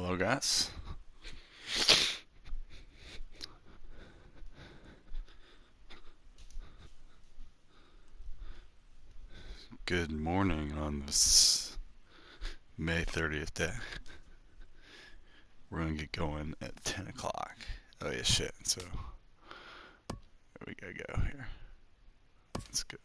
Hello, guys. Good morning on this May 30th day. We're going to get going at 10 o'clock. Oh, yeah, shit. So, there we go here. That's good.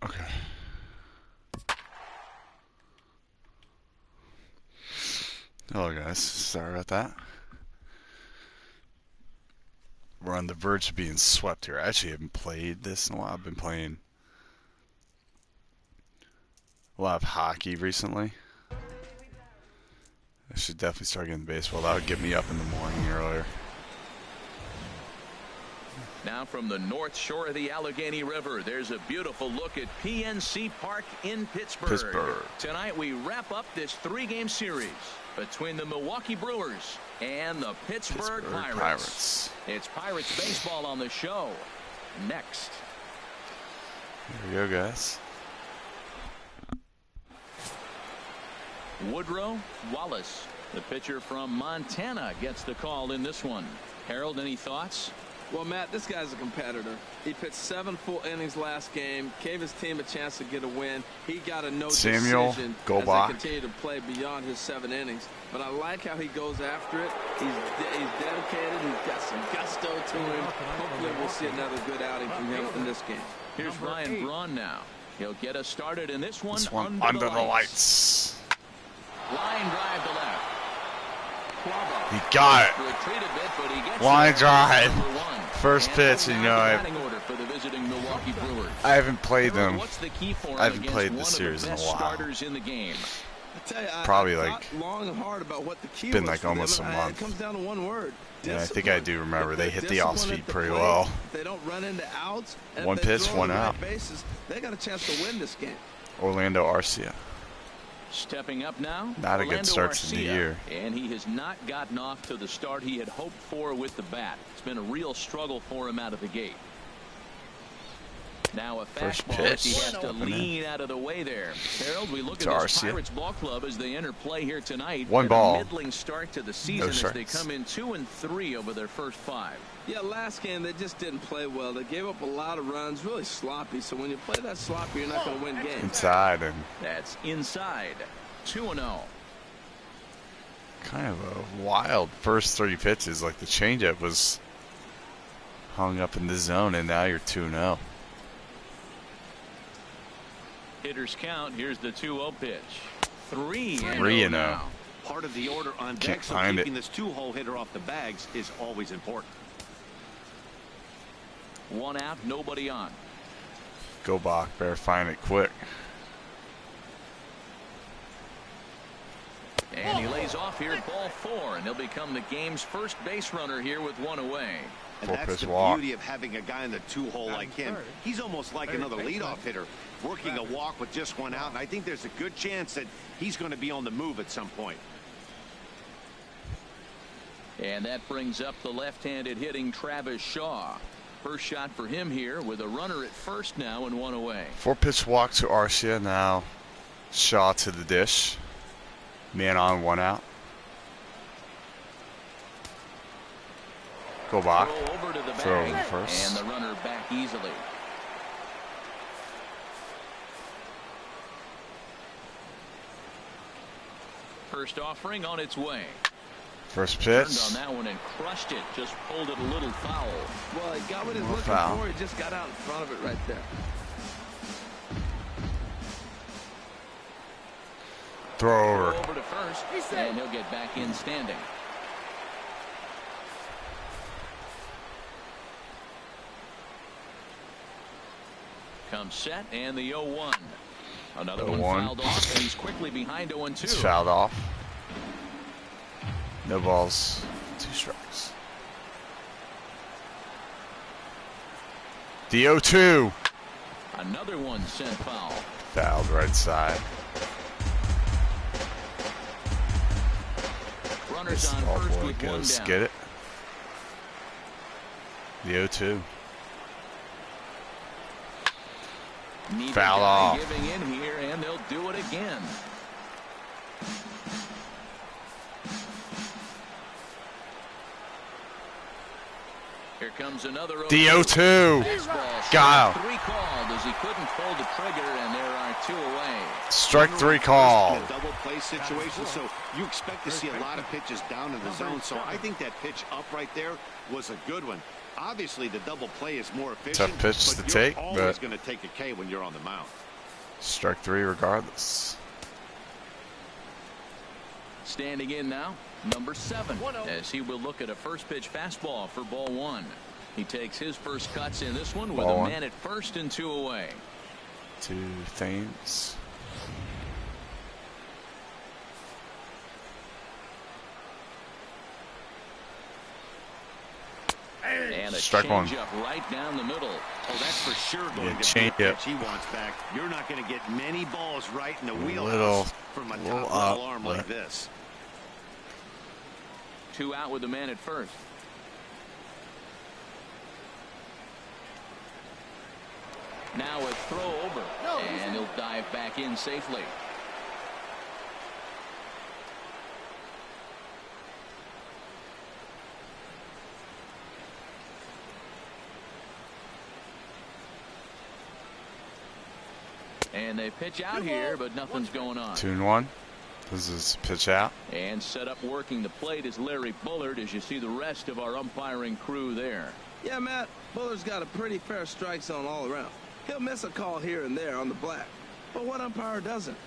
Okay. Hello, guys. Sorry about that. We're on the verge of being swept here. I actually haven't played this in a while. I've been playing a lot of hockey recently. I should definitely start getting baseball. That would get me up in the morning earlier. Now from the north shore of the Allegheny River, there's a beautiful look at PNC Park in Pittsburgh. Tonight we wrap up this three-game series between the Milwaukee Brewers and the Pittsburgh Pirates. It's Pirates baseball on the show. Next. Here we go, guys. Woodrow Wallace, the pitcher from Montana, gets the call in this one. Harold, any thoughts? Well, Matt, this guy's a competitor. He pitched 7 full innings last game, gave his team a chance to get a win. He got a no decision as they continue to play beyond his 7 innings. But I like how he goes after it. He's dedicated. He's got some gusto to him. Hopefully we'll see another good outing from him in this game. Here's Ryan Braun now. He'll get us started in this one, under the lights. Line drive to left. He got it. Line drive. First pitch, and I haven't played them. I haven't played this series in a while. Probably like been like almost a month. It comes down to one word. Yeah, I think I do remember they hit the off speed pretty well. They don't run into outs. One pitch, one out. They got a chance to win this game. Orlando Arcia. Stepping up now, not a good start to the year. And he has not gotten off to the start he had hoped for with the bat. It's been a real struggle for him out of the gate. Now a fastball as he has to lean out of the way there. Harold, we look at this Pirates ball club as they enter play here tonight. One ball. A middling start to the season as they come in 2-3 over their first 5. Yeah, last game they just didn't play well. They gave up a lot of runs, really sloppy. So when you play that sloppy, you're not going to win games. Inside and that's inside. 2-0. Kind of a wild first 3 pitches. Like the changeup was hung up in the zone, and now you're 2-0. Hitters count. Here's the 2-0 pitch. 3-0. Part of the order on deck, so keeping this 2-hole hitter off the bags is always important. 1 out, nobody on. Go Bach, verifying it quick. And he lays off here at ball 4, and he'll become the game's first base runner here with 1 away. And that's the beauty of having a guy in the 2-hole like him. He's almost like another leadoff hitter, working a walk with just 1 out. And I think there's a good chance that he's going to be on the move at some point. And that brings up the left-handed hitting Travis Shaw. First shot for him here with a runner at first now and 1 away. 4-pitch walk to Arcia. Now Shaw to the dish. Man on, 1 out. Go back. Throw over first. And the runner back easily. First offering on its way. First pitch. Turned on that one and crushed it. Just pulled it a little foul. Well, he got what he's looking for. He just got out in front of it right there. Throw over. Over to first, and he'll get back in standing. comes set, and the 0-1. Another one fouled off, and he's quickly behind 0-2. It's fouled off. No balls, 2 strikes. The 0-2. Another one sent foul. Fouled right side. Runners on first with one down. Get it. The 0-2. Foul off. Giving in here, and they'll do it again. Here comes another 0-2. The 0-2. Got him. 3 called as he couldn't pull the trigger, and there are 2 away. Strike 3 call. In a double play situation, so you expect to see a lot of pitches down in the zone. So I think that pitch up right there was a good one. Obviously, the double play is more efficient. Tough pitch to take, but always going to take a K when you're on the mound. Strike 3 regardless. Standing in now, number 7, as he will look at a first pitch fastball for ball 1. He takes his first cuts in this one with a man at first and 2 away. 2 Thames. And a strike 1. Up right down the middle. Oh, that's for sure going to change be a up. pitch he wants back. You're not going to get many balls right in the wheelhouse from a top level arm like this. 2 out with the man at first. Now a throw over, and he'll dive back in safely. And they pitch out here, but nothing's going on. 2-1. This is pitch out. And set up working the plate is Larry Bullard, as you see the rest of our umpiring crew there. Yeah, Matt, Bullard's got a pretty fair strike zone all around. He'll miss a call here and there on the black, but what umpire doesn't?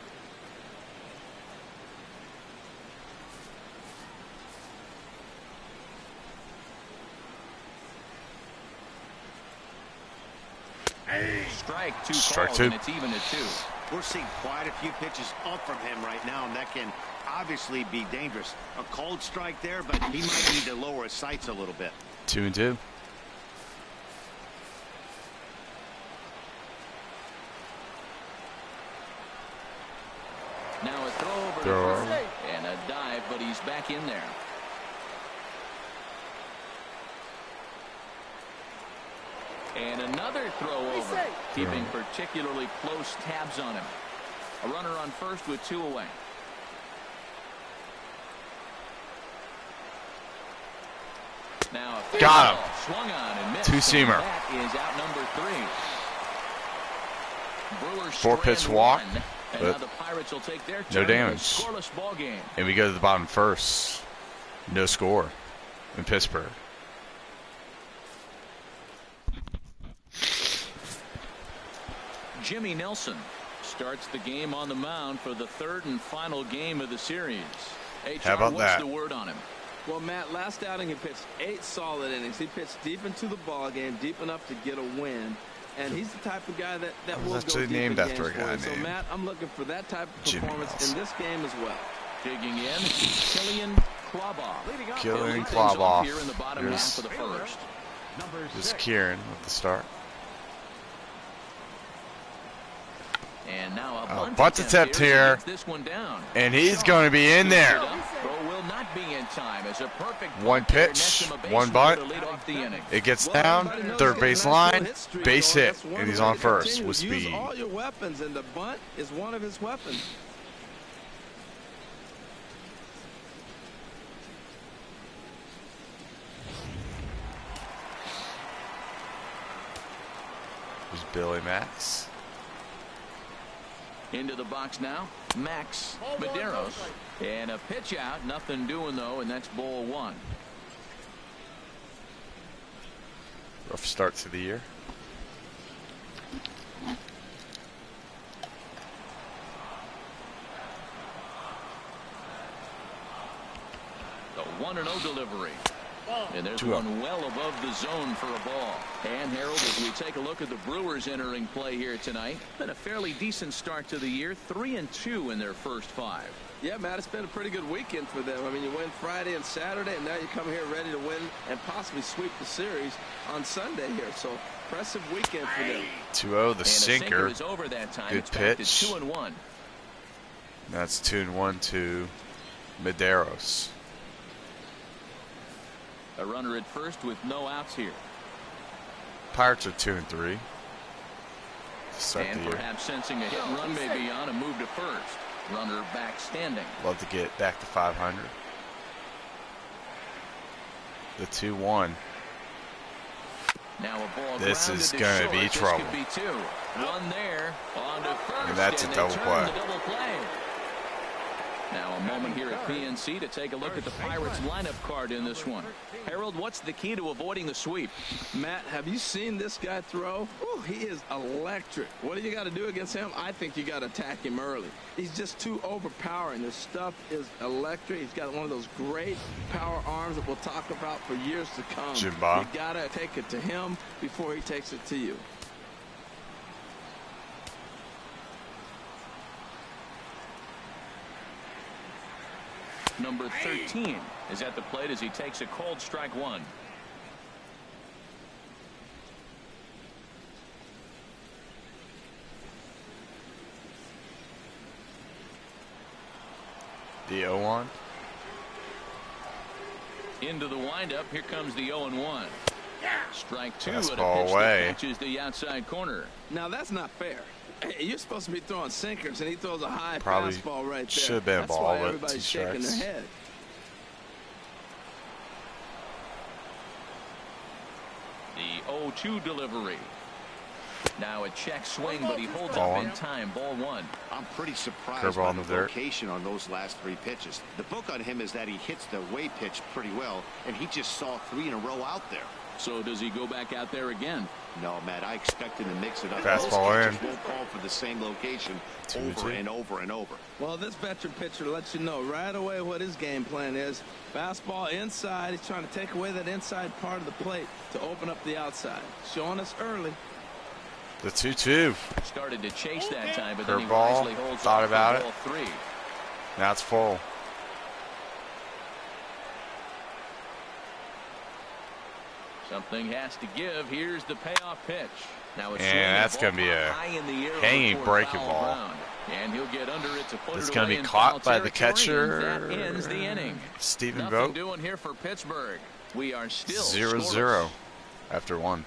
Strike 2 Strike calls, 2. and it's even at 2. We're seeing quite a few pitches up from him right now, and that can obviously be dangerous. A cold strike there, but he might need to lower his sights a little bit. 2-2. Now a throw over and a dive, but he's back in there. And another throw over, keeping particularly close tabs on him. A runner on first with 2 away. Now a got him. Swung on and missed. 2-seamer. That is out number 3. Brewers 4-pitch walk, and now the Pirates will take their no turn damage. in a scoreless ball game. And we go to the bottom first. No score in Pittsburgh. Jimmy Nelson starts the game on the mound for the 3rd and final game of the series. How about what's that? the word on him? Well, Matt, last outing he pitched 8 solid innings. He pitched deep into the ball game, deep enough to get a win. And he's the type of guy that will go actually deep named in after games a guy for you. So, Matt, I'm looking for that type of Jimmy performance Nelson. in this game as well. Digging in, Killian Kloboff. Killian Things off Kloboff. here in the bottom half of the first. Just Kieran with the start. And now a bunt attempt here. This one down. And he's going to be in there. Throw will not be in time as a perfect 1 pitch, 1 bunt. It gets down, 3rd base line, base hit, and he's on first with speed. Use all your weapons, and the bunt is one of his weapons. There's Billy Max. Into the box now, Max Medeiros. And a pitch out, nothing doing though, and that's ball 1. Rough start to the year. The 1-0 delivery. And there's one well above the zone for a ball. And Harold, as we take a look at the Brewers entering play here tonight, been a fairly decent start to the year, 3-2 in their first 5. Yeah, Matt, it's been a pretty good weekend for them. I mean, you win Friday and Saturday, and now you come here ready to win and possibly sweep the series on Sunday here. So, impressive weekend for them. 2-0, the sinker. Is over that time. Good it's pitch. Back to 2-1. That's 2-1 to Medeiros. A runner at first with no outs here. Pirates are 2-3. And perhaps sensing a hit and run may be on, a move to first. Runner back standing. Love to get back to 500. The 2-1. Now a ball. This is going to be trouble. Could be 2. One there on to first. And that's a double play. Now a moment here at PNC to take a look at the Pirates lineup card in this one. Harold, what's the key to avoiding the sweep? Matt, have you seen this guy throw? Ooh, he is electric. What do you got to do against him? I think you got to attack him early. He's just too overpowering. This stuff is electric. He's got one of those great power arms that we'll talk about for years to come. Jimba. You got to take it to him before he takes it to you. Number 13 is at the plate as he takes a cold strike 1. The 0-1. Into the windup. Here comes the 0-1. Strike 2 Fastball at a pitch away. that catches the outside corner. Now that's not fair. Hey, you're supposed to be throwing sinkers, and he throws a high Probably fastball right there. should have been a That's ball, why but everybody's 2 shaking strikes. their head. The 0-2 delivery. Now a check swing, but he holds Ball up one. in time. Ball 1. I'm pretty surprised Curveball by in the the dirt. location on those last 3 pitches. The book on him is that he hits the way pitch pretty well, and he just saw 3 in a row out there. So does he go back out there again? No, Matt, I expect him to mix it up. Fastball Those in. pitchers won't call for the same location over and over and over. Well, this veteran pitcher lets you know right away what his game plan is. Fastball inside. He's trying to take away that inside part of the plate to open up the outside. Showing us early. The 2-2. Started to chase that time, but then he Curveball. wisely holds Thought off for about it. ball 3. Now it's full. Something has to give. Here's the payoff pitch. Now it's And that's going to be a hanging breaking ball. And he'll get under it to put It's it going to away be in caught foul by the territory, catcher. and that ends the inning. Stephen Nothing Vogt. doing here for Pittsburgh. We are still 0-0 scoreless. after 1.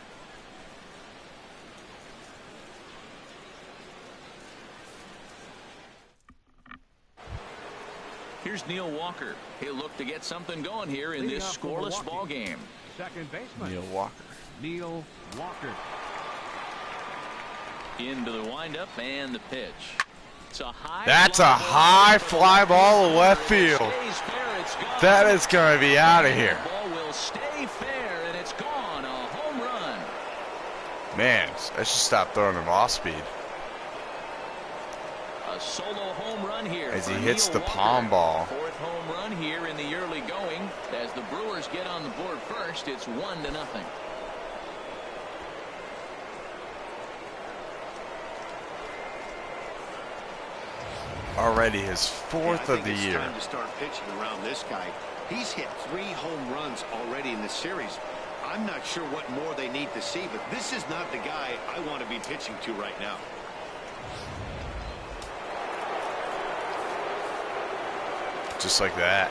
Here's Neil Walker. He'll look to get something going here in this scoreless ball game. Second baseman Neil Walker. Neil Walker. Into the windup and the pitch. It's a high. That's a high fly ball to left field. Stays fair, it's gone. That is going to be out of here. The ball will stay fair, and it's gone. A home run. Man, I should stop throwing him off speed. A solo home run here As he for hits Neil the Walker. palm ball. 4th home run here in the early going. As the Brewers get on the board first, it's 1-0. Already his 4th of the It's year. time to start pitching around this guy. He's hit 3 home runs already in the series. I'm not sure what more they need to see, but this is not the guy I want to be pitching to right now. Just like that.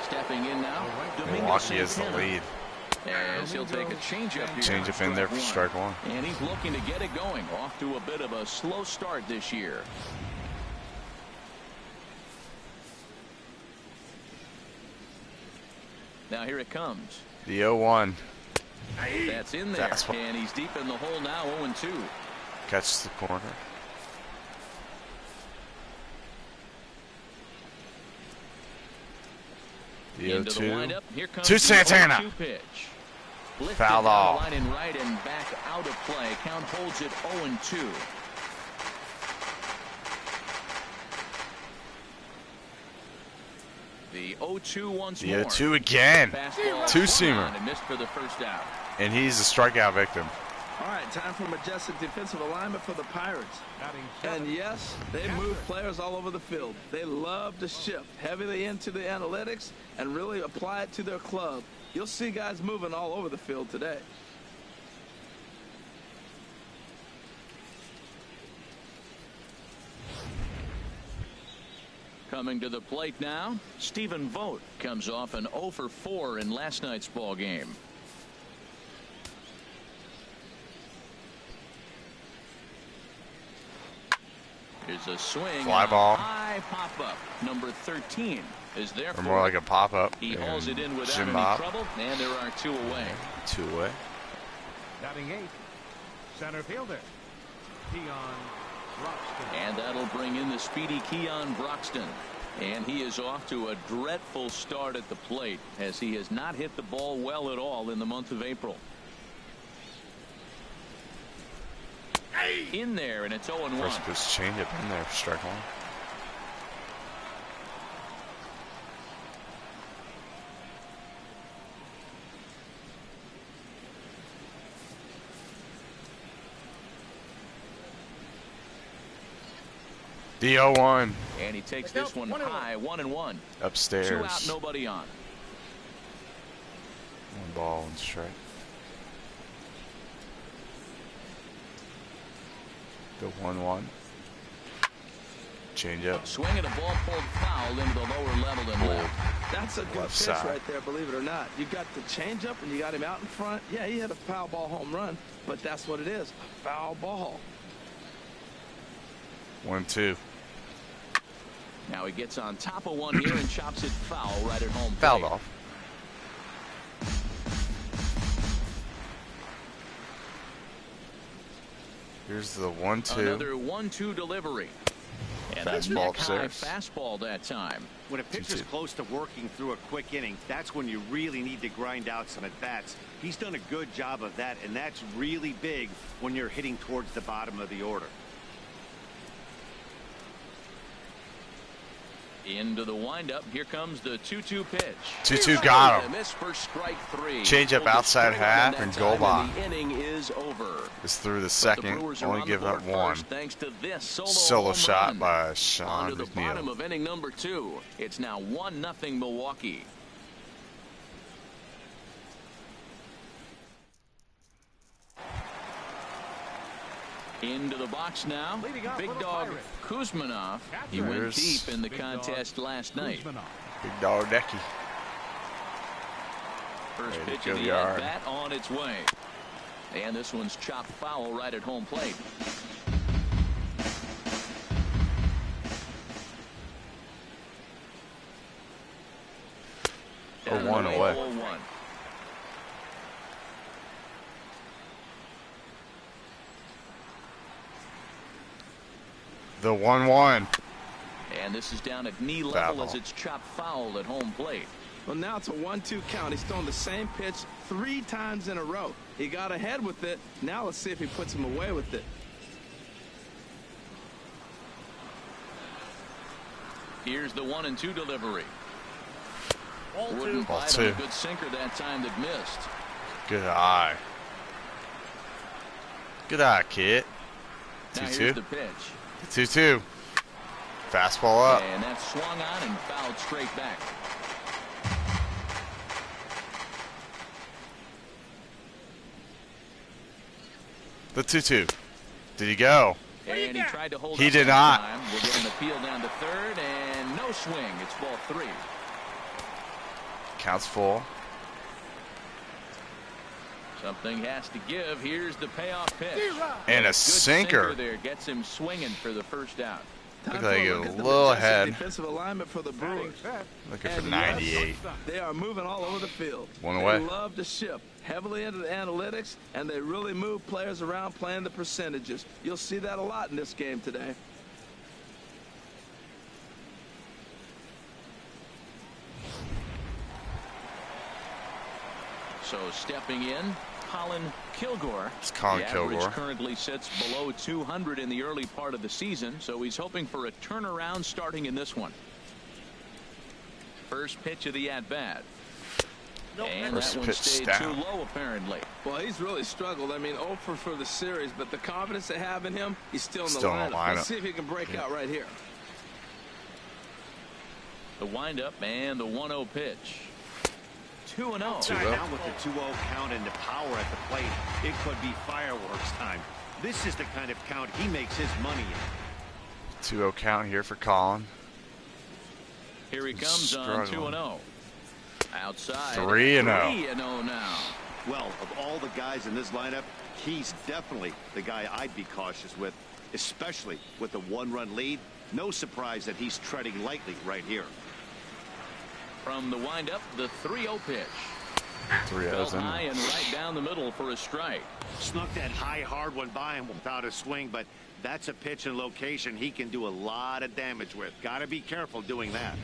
Stepping in now, Domingo Milwaukee has the Santana. lead. As he'll take a changeup here. Change up in there for strike 1. And he's looking to get it going. Off to a bit of a slow start this year. Now here it comes. The 0-1. That's in there. Fastball. And he's deep in the hole now, 0-2. Catches the corner. The Into the 0-2. windup. Here comes To the Santana. 0-2 pitch. Lifted Fouled down off. the line and right and back out of play. Count holds it 0-2. The 0-2 once The more. 0-2 again. Fastball Two-seamer. and missed for the first out. And he's a strikeout victim. All right, time for majestic defensive alignment for the Pirates. Batting seven. And yes, they move players all over the field. They love to shift heavily into the analytics and really apply it to their club. You'll see guys moving all over the field today. Coming to the plate now, Stephen Vogt comes off an 0 for 4 in last night's ball game. Here's a swing. Fly ball. High pop-up. Number 13 is there Or for more like a pop-up. He hauls it in without Jim any Bob. trouble, and there are 2 away. 2 away. Batting 8. Center fielder. Keon Broxton. And that'll bring in the speedy Keon Broxton. And he is off to a dreadful start at the plate, as he has not hit the ball well at all in the month of April. In there, and it's 0-1. First goes changeup in there for strike one. The 0-1 And he takes this one high, 1-1. upstairs. 2 out, nobody on. 1 ball, 1 strike. The 1-1. Change up. Swing and a ball pulled foul into the lower level and left. That's a good Left pitch side. right there, believe it or not. You got the changeup and you got him out in front. Yeah, he had a foul ball home run, but that's what it is, a foul ball. 1-2. Now he gets on top of one here and chops it foul right at home plate. Fouled off. Here's the 1-2. Another 1-2 delivery. And Fastball a neck-high upstairs. fastball that time. When a pitcher's 2-2. close to working through a quick inning, that's when you really need to grind out some at-bats. He's done a good job of that, and that's really big when you're hitting towards the bottom of the order. Into the windup. Here comes the 2-2 pitch. 2-2 got him. A miss for strike 3. Change up Pulled the outside string on half that and time, go by. and the inning is over. It's through the But the second. Brewers are Only on the give up board 1. first thanks to this Solo home shot run. by On Sean to the bottom McNeil. of inning number 2. It's now 1-0 Milwaukee. Into the box now. Leading off Big for the dog Pirates. Kuzmanov. He went There's deep in the Big dog contest last night. Kuzmanov. Big dog Decky. First Way to pitch go, of the Yard. at-bat on its way. And this one's chopped foul right at home plate. Down 0-1 to away. 0-1. The 1-1. And this is down at knee Foul level ball. as it's chopped foul at home plate. Well, now it's a 1-2 count. He's thrown the same pitch 3 times in a row. He got ahead with it. Now let's see if he puts him away with it. Here's the 1-2 delivery. Wouldn't Ball bite on a 2. good sinker that time that missed. Good eye. Good eye, kid. Now 2-2. here's the pitch. 2-2. Fastball up. And that swung on and fouled straight back. The 2-2. Did he go? And he tried to hold He up did that not. time. We'll get an appeal down to third, and no swing. It's ball 3. Counts full. Something has to give. Here's the payoff pitch. And a Good sinker. there gets him swinging for the first out. Looked Time like for he a was look a at the little majestic ahead. Defensive alignment for the Batting Brewers. fifth. Looking for And 98. yes, they are moving all over the field. 1 they away. love to shift heavily into the analytics, and they really move players around playing the percentages. You'll see that a lot in this game today. So stepping in, Colin Kilgore. It's Colin The average Kilgore. currently sits below 200 in the early part of the season, so he's hoping for a turnaround starting in this one. First pitch of the at-bat. And First that one pitch stayed down. too low, apparently. Well, he's really struggled. I mean, 0 for the series, but the confidence they have in him, he's still in the Still in the lineup. lineup. Let's see if he can break out right here. The windup and the 1-0 pitch. 2-0. Now with the 2-0 count and the power at the plate, it could be fireworks time. This is the kind of count he makes his money in. 2-0 count here for Colin. Here he comes on 2-0. Outside. 3-0. 3-0 now. Well, of all the guys in this lineup, he's definitely the guy I'd be cautious with, especially with the 1-run lead. No surprise that he's treading lightly right here. From the windup, the 3-0 pitch. 3-0's in. High and right down the middle for a strike. Snuck that high, hard one by him without a swing, but that's a pitch and location he can do a lot of damage with. Got to be careful doing that.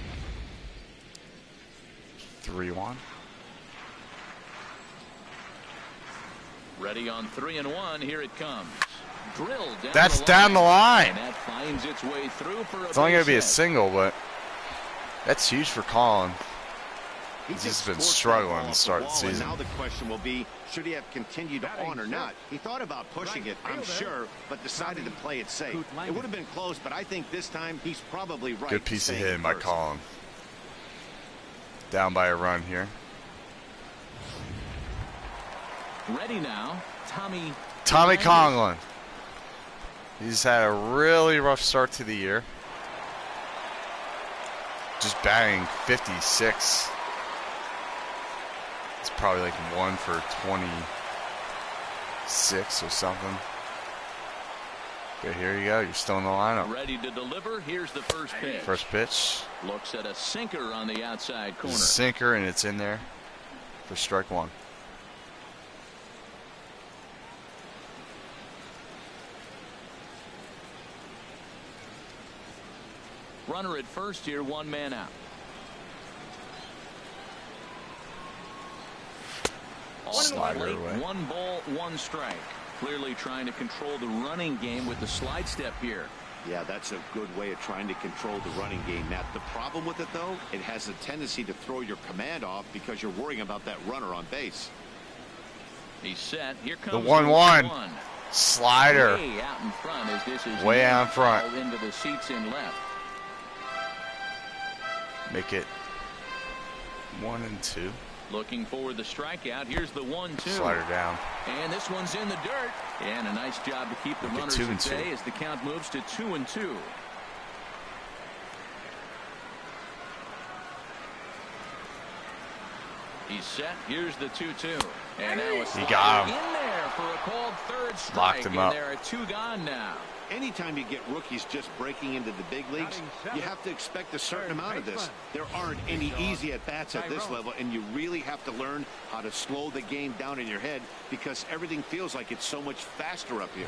3-1. Ready on 3-1. Here it comes. Drilled down. That's down the line. And that finds its way through for a It's only going to be a base hit. single, but that's huge for Colin. He He's just been forced that struggling ball to off start the the wall, and season. now the question will be, should he have continued on or not? He thought about pushing it, I'm sure, but decided to play it safe. It would have been close, but I think this time he's probably right. Good piece of staying hitting by first. Colin. Down by a run here. Ready now. Tommy Conlon. He's had a really rough start to the year. Just batting 56. It's probably like 1 for 26 or something. But here you go. You're still in the lineup. ready to deliver. Here's the first pitch. First pitch. Looks at a sinker on the outside corner. Sinker, and it's in there for strike one. Runner at first here, 1 man out. Slider Late, away. 1 ball, 1 strike. Clearly trying to control the running game with the slide step here. Yeah, that's a good way of trying to control the running game. Now, the problem with it, though, it has a tendency to throw your command off because you're worrying about that runner on base. He's set. Here comes The 1-1. Slider. Way out in front as this is Way out in front. fouled into the seats in left. Make it 1-2. Looking for the strikeout. Here's the 1-2. Slider down. And this one's in the dirt. And a nice job to keep the Make it runners 2-2. at bay as the count moves to 2-2. He's set. Here's the 2-2. And now a slider got him. in there for a called third strike. Locked him up. And there are 2 gone now. Anytime you get rookies just breaking into the big leagues, you have to expect a certain amount of this. There aren't any easy at-bats at this level, and you really have to learn how to slow the game down in your head because everything feels like it's so much faster up here.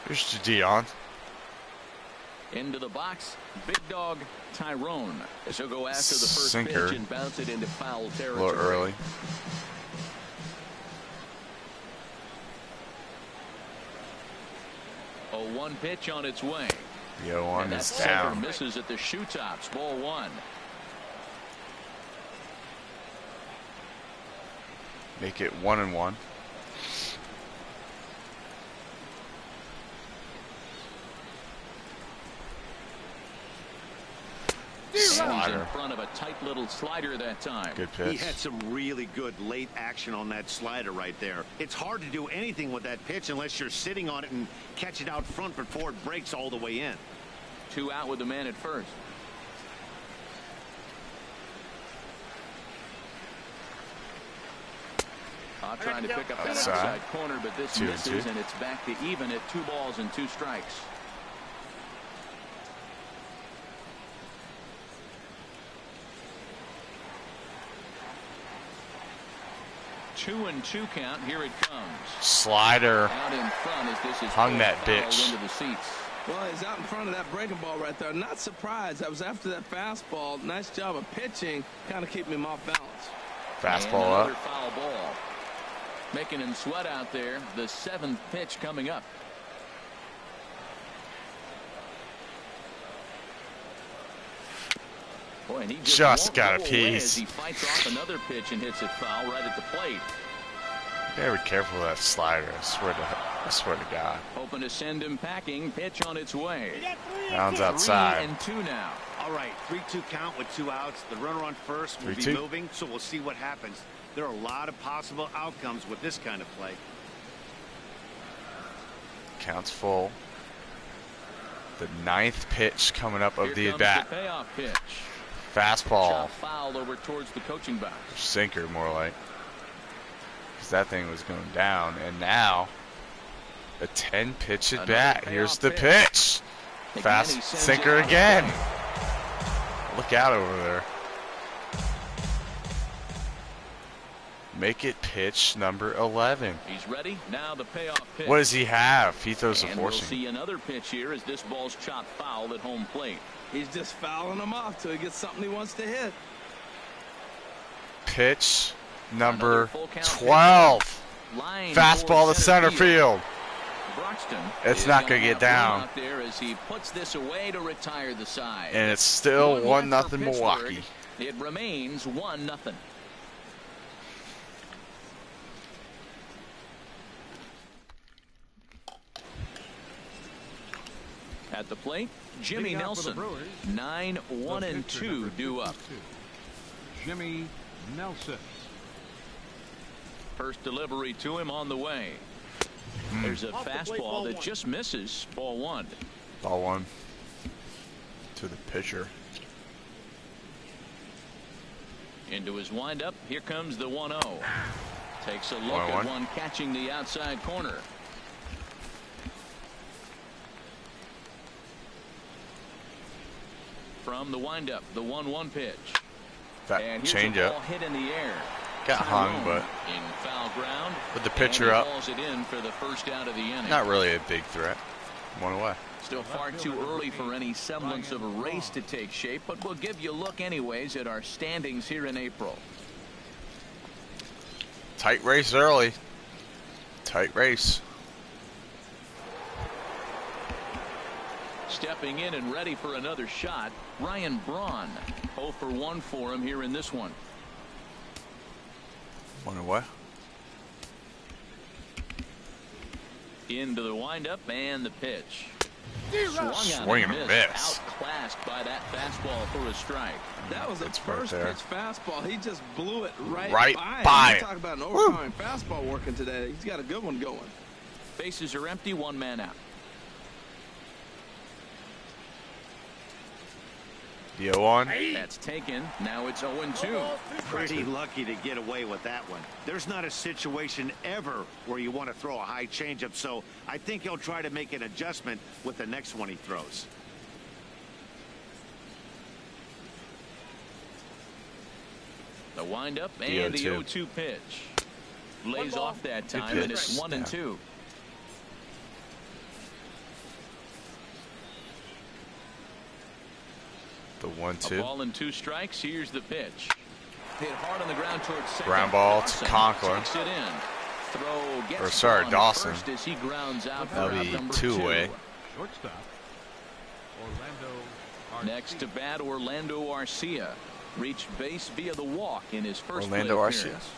Here's Dion. Into the box, big dog Tyrone. As he'll go after the first Sinker. pitch and bounce it into foul A territory. little early. A 1 pitch on its way. The 0-1 And that is sinker down. misses at the shoe tops. Ball 1. Make it 1-1. In Slider. front of a tight little slider that time. Good He pitch. had some really good late action on that slider right there. It's hard to do anything with that pitch unless you're sitting on it and catch it out front before it breaks all the way in. 2 out with the man at first. Trying to pick up that outside corner, but this 2-2. misses, and it's back to even at 2 balls and 2 strikes. Two and 2 count. Here it comes. Slider. Out in front as this is Hung that fouled bitch. into the seats. Well, he's out in front of that breaking ball right there. Not surprised. That was after that fastball. Nice job of pitching, kind of keeping him off balance. Fastball And another up. foul ball. Making him sweat out there. The 7th pitch coming up. Boy, and he just got a won't go away piece. as he fights off another pitch and hits it foul right at the plate. Gotta be careful with that slider. I swear to God. Hoping to send him packing. Pitch on its way. Rounds outside. 3-2 now. All right, 3-2 count with 2 outs. The runner on first will be 3-2. moving, so we'll see what happens. There are a lot of possible outcomes with this kind of play. Counts full. The 9th pitch coming up of the Here at-bat. comes the payoff pitch. Fastball. Shot fouled over towards the coaching box. Sinker, more like. Because that thing was going down. And now, a 10-pitch at-bat. Here's the pitch. Fast sinker again. Look out over there. Make it pitch number 11. He's ready. Now the payoff pitch. What does he have? He throws a And we'll forcing. see another pitch here as this ball's chopped foul at home plate. He's just fouling them off till he gets something he wants to hit. Pitch number 12. Fastball to center field. Broxton It's not going to get down. Out there as he puts this away to retire the side. And it's still 1-0 Pittsburgh. Milwaukee. It remains 1-0. At the plate, Jimmy Nelson. 9-1-2 due up. Jimmy Nelson. First delivery to him on the way. There's a fastball that just misses. Ball 1. Ball 1 to the pitcher. Into his windup. Here comes the 1-0. Takes a look 1-1. at one catching the outside corner. From the windup, the 1-1 pitch. That And here's change a up. ball hit in the air. Got hung, Tyrone but in foul ground. with the pitcher and he up. hauls it in for the first out of the inning. Not really a big threat. 1 away. Still far too early for any semblance of a race to take shape, but we'll give you a look anyways at our standings here in April. Tight race early. Tight race. Stepping in and ready for another shot, Ryan Braun. 0 for 1 for him here in this one. 1 away. Into the windup and the pitch. Swing and a miss. Outclassed by that fastball for a strike. That was a It's right first there. pitch fastball. He just blew it right by him. him. Talk about an overpowering fastball working today. He's got a good one going. Bases are empty, 1 man out. The 0-1. That's taken. Now it's 0-2. Pretty lucky to get away with that one. There's not a situation ever where you want to throw a high changeup, so I think he'll try to make an adjustment with the next one he throws. The windup and the 0-2 pitch. Lays off that time, and it's 1-2. The A 1-2. ball and 2 strikes. Here's the pitch. Hit hard on the ground towards second. Ground ball to Dawson Conklin. takes it in. Throw gets Or sorry, on Dawson. first as he grounds out for That'll out be number 2 away. Shortstop. Orlando Arcia. Next to bat, Orlando Arcia reached base via the walk in his first Orlando plate Arcia. appearance.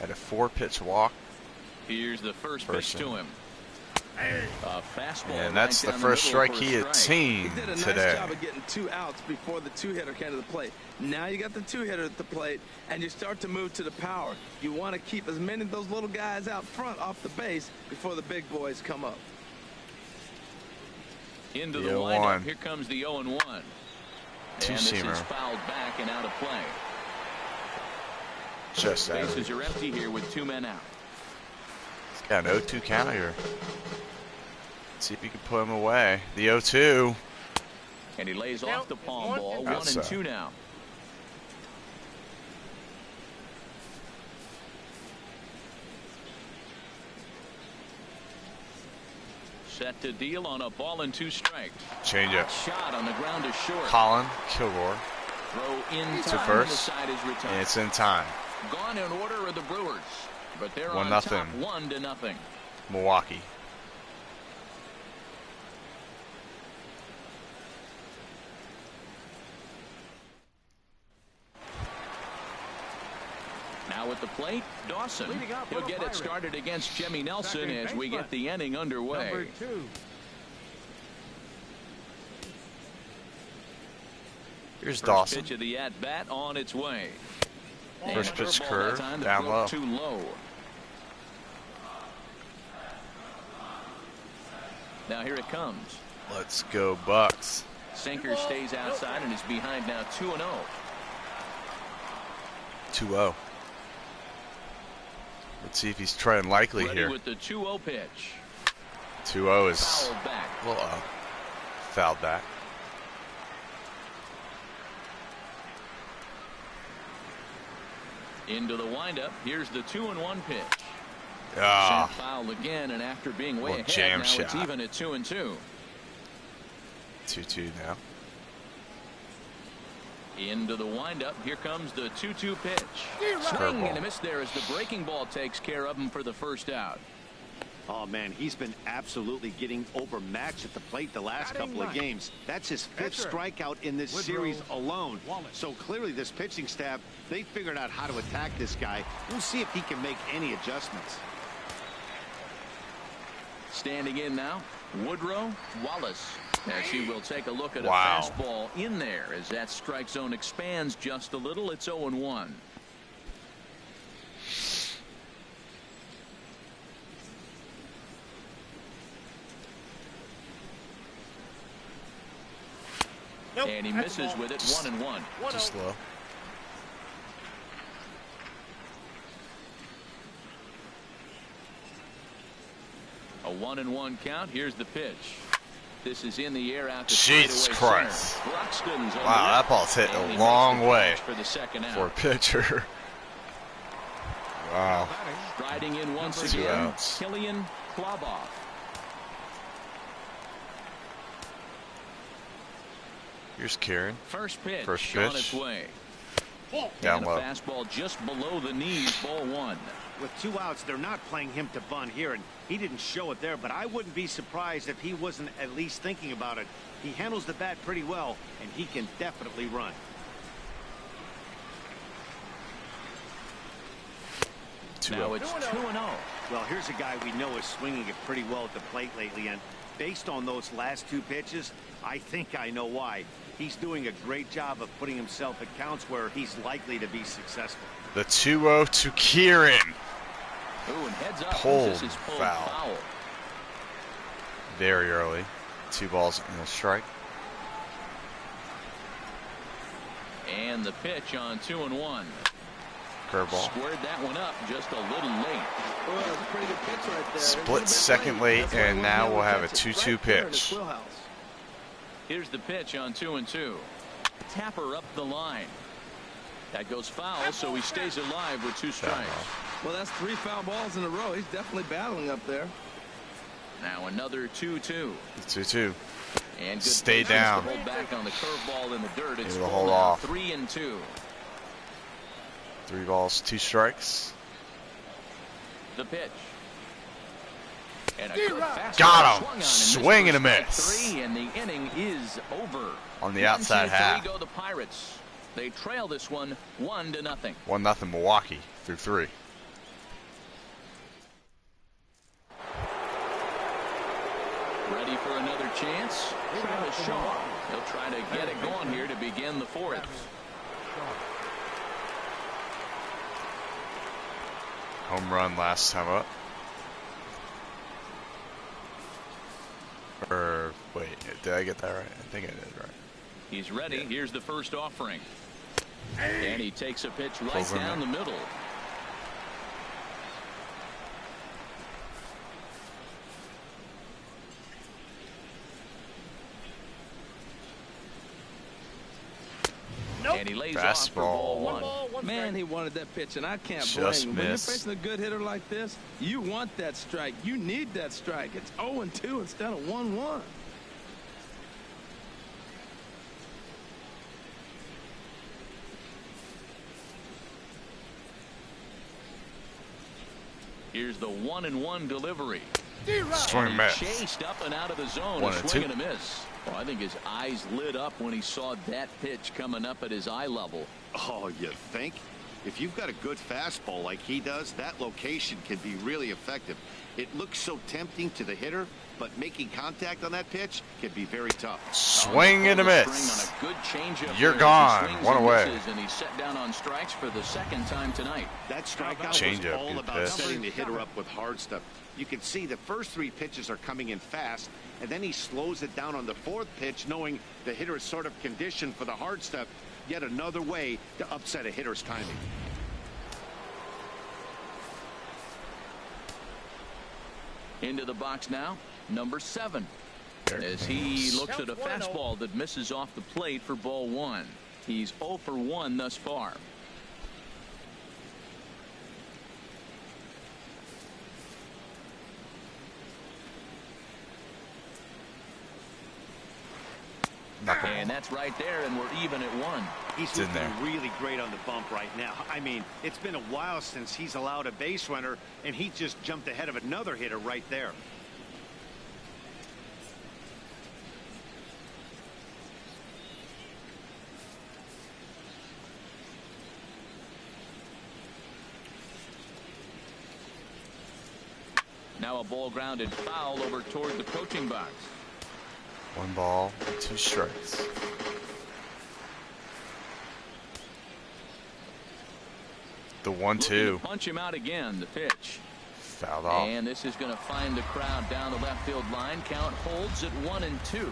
Had a 4-pitch walk. Here's the first pitch Person. to him. A fastball. And that's right the down first middle strike for a he had strike. seen He did a nice today. job of getting 2 outs before the 2-hitter came to the plate. Now you got the 2-hitter at the plate, and you start to move to the power. You want to keep as many of those little guys out front off the base before the big boys come up. Into The the 0-1. windup. Here comes the 0-1. And this Two-seamer. is fouled back and out of play. Just out. Bases are empty here with 2 men out. He's got an 0-2 count here. Let's see if he can put him away. The 0-2. And he lays off the palm ball. 1 Outside. and 2 now. Set to deal on a ball and 2 strikes. Change it. Shot on the ground to short. Colin Kilgore. Throw in To time. And first. the side is retired. And it's in time. Gone in order are the Brewers, but they're 1-0. on top 1-0. Milwaukee. Now at the plate, Dawson. He'll get it started against Jimmy Nelson as we get the inning underway. Number 2. Here's First Dawson. pitch of the at-bat on its way. First pitch curve, down low. Too low. Now here it comes. Let's go Bucks. Sinker stays outside and is behind now 2-0. 2-0. Let's see if he's trying likely Ready here. with the 2-0 pitch. 2-0 is Fouled back. fouled back. Into the windup. Here's the 2-1 pitch. Ah, Foul again, and after being way ahead, jam now shot. it's even at 2-2. 2-2 now. Into the windup. Here comes the 2-2 pitch. Swing and a miss there as the breaking ball takes care of him for the first out. Oh, man, he's been absolutely getting overmatched at the plate the last couple of games. That's his 5th strikeout in this series alone. So clearly this pitching staff, they figured out how to attack this guy. We'll see if he can make any adjustments. Standing in now, Woodrow Wallace. As he will take a look at a Wow. fastball in there as that strike zone expands just a little. It's 0-1. Nope, And he that's a misses ball. with it. 1-1. Just low. A 1-1 count. Here's the pitch. This is in the air out to Jesus straightaway Christ. center. Broxton's on Wow, the that ball's hit and he a makes long the way catch for the second out. for a pitcher. Wow. Striding in once 2 again, outs. Killian Kloboff. Here's Kieran. First pitch First on pitch. its way. Down And low. a fastball just below the knees, ball 1. With 2 outs, they're not playing him to bunt here, and he didn't show it there, but I wouldn't be surprised if he wasn't at least thinking about it. He handles the bat pretty well, and he can definitely run. Now it's 2-0. Well, here's a guy we know is swinging it pretty well at the plate lately, and based on those last 2 pitches, I think I know why. He's doing a great job of putting himself at counts where he's likely to be successful. The 2-0 to Kieran. Ooh, and heads up. Pulled This is pulled foul. foul. Very early. 2 balls and a strike. And the pitch on 2-1. Curveball. Squared that one up just a little late. Well, that was a pretty good pitch right there. Split second late, That's why he and wasn't now able we'll to have a catch it 2-2 right there in his pitch. wheelhouse. Here's the pitch on 2-2. Tapper up the line. That goes foul, so he stays alive with 2 strikes. Well, that's 3 foul balls in a row. He's definitely battling up there. Now another 2-2. 2-2. And good Stay patience down. to hold back on the curveball in the dirt. It's Able to full hold now, off. 3-2. 3 balls, 2 strikes. The pitch. And a good fastball Got him. swung on in Swing this and a first miss. 3, and the inning is over. On the outside 1-2-3 half. go the Pirates. They trail this one 1-0. 1-0 Milwaukee through 3. Ready for another chance? Travis Shaw. He'll try to get it going here to begin the 4th. Home run last time up. Or, wait, did I get that right? I think I did right. He's ready. Here's the first offering. And he takes a pitch right Pulls in down the there. middle. And he lays off for ball Fastball. 1. Man, he wanted that pitch, and I can't Just blame him. When you're missed. facing a good hitter like this, you want that strike. You need that strike. It's 0-2 instead of 1-1. Here's the 1-1 delivery. Swing and miss. Chased up and out of the zone. 1-2. A swing and a miss. Well, I think his eyes lit up when he saw that pitch coming up at his eye level. Oh, you think? If you've got a good fastball like he does, that location can be really effective. It looks so tempting to the hitter, but making contact on that pitch can be very tough. Swing and a miss. You're gone. One away. And he's set down on strikes for the second time tonight. That strikeout was all about setting the hitter up with hard stuff. You can see the first 3 pitches are coming in fast, and then he slows it down on the 4th pitch, knowing the hitter is sort of conditioned for the hard stuff. Yet another way to upset a hitter's timing. Into the box now, number 7. As he looks at a fastball that misses off the plate for ball 1. He's 0 for 1 thus far. And that's right there, and we're even at 1. He's looking really great on the bump right now. I mean, it's been a while since he's allowed a base runner, and he just jumped ahead of another hitter right there. Now a ball grounded foul over toward the coaching box. 1 ball, 2 strikes. The 1-2. Punch him out again. The pitch. Fouled off. And this is going to find the crowd down the left field line. Count holds at 1-2.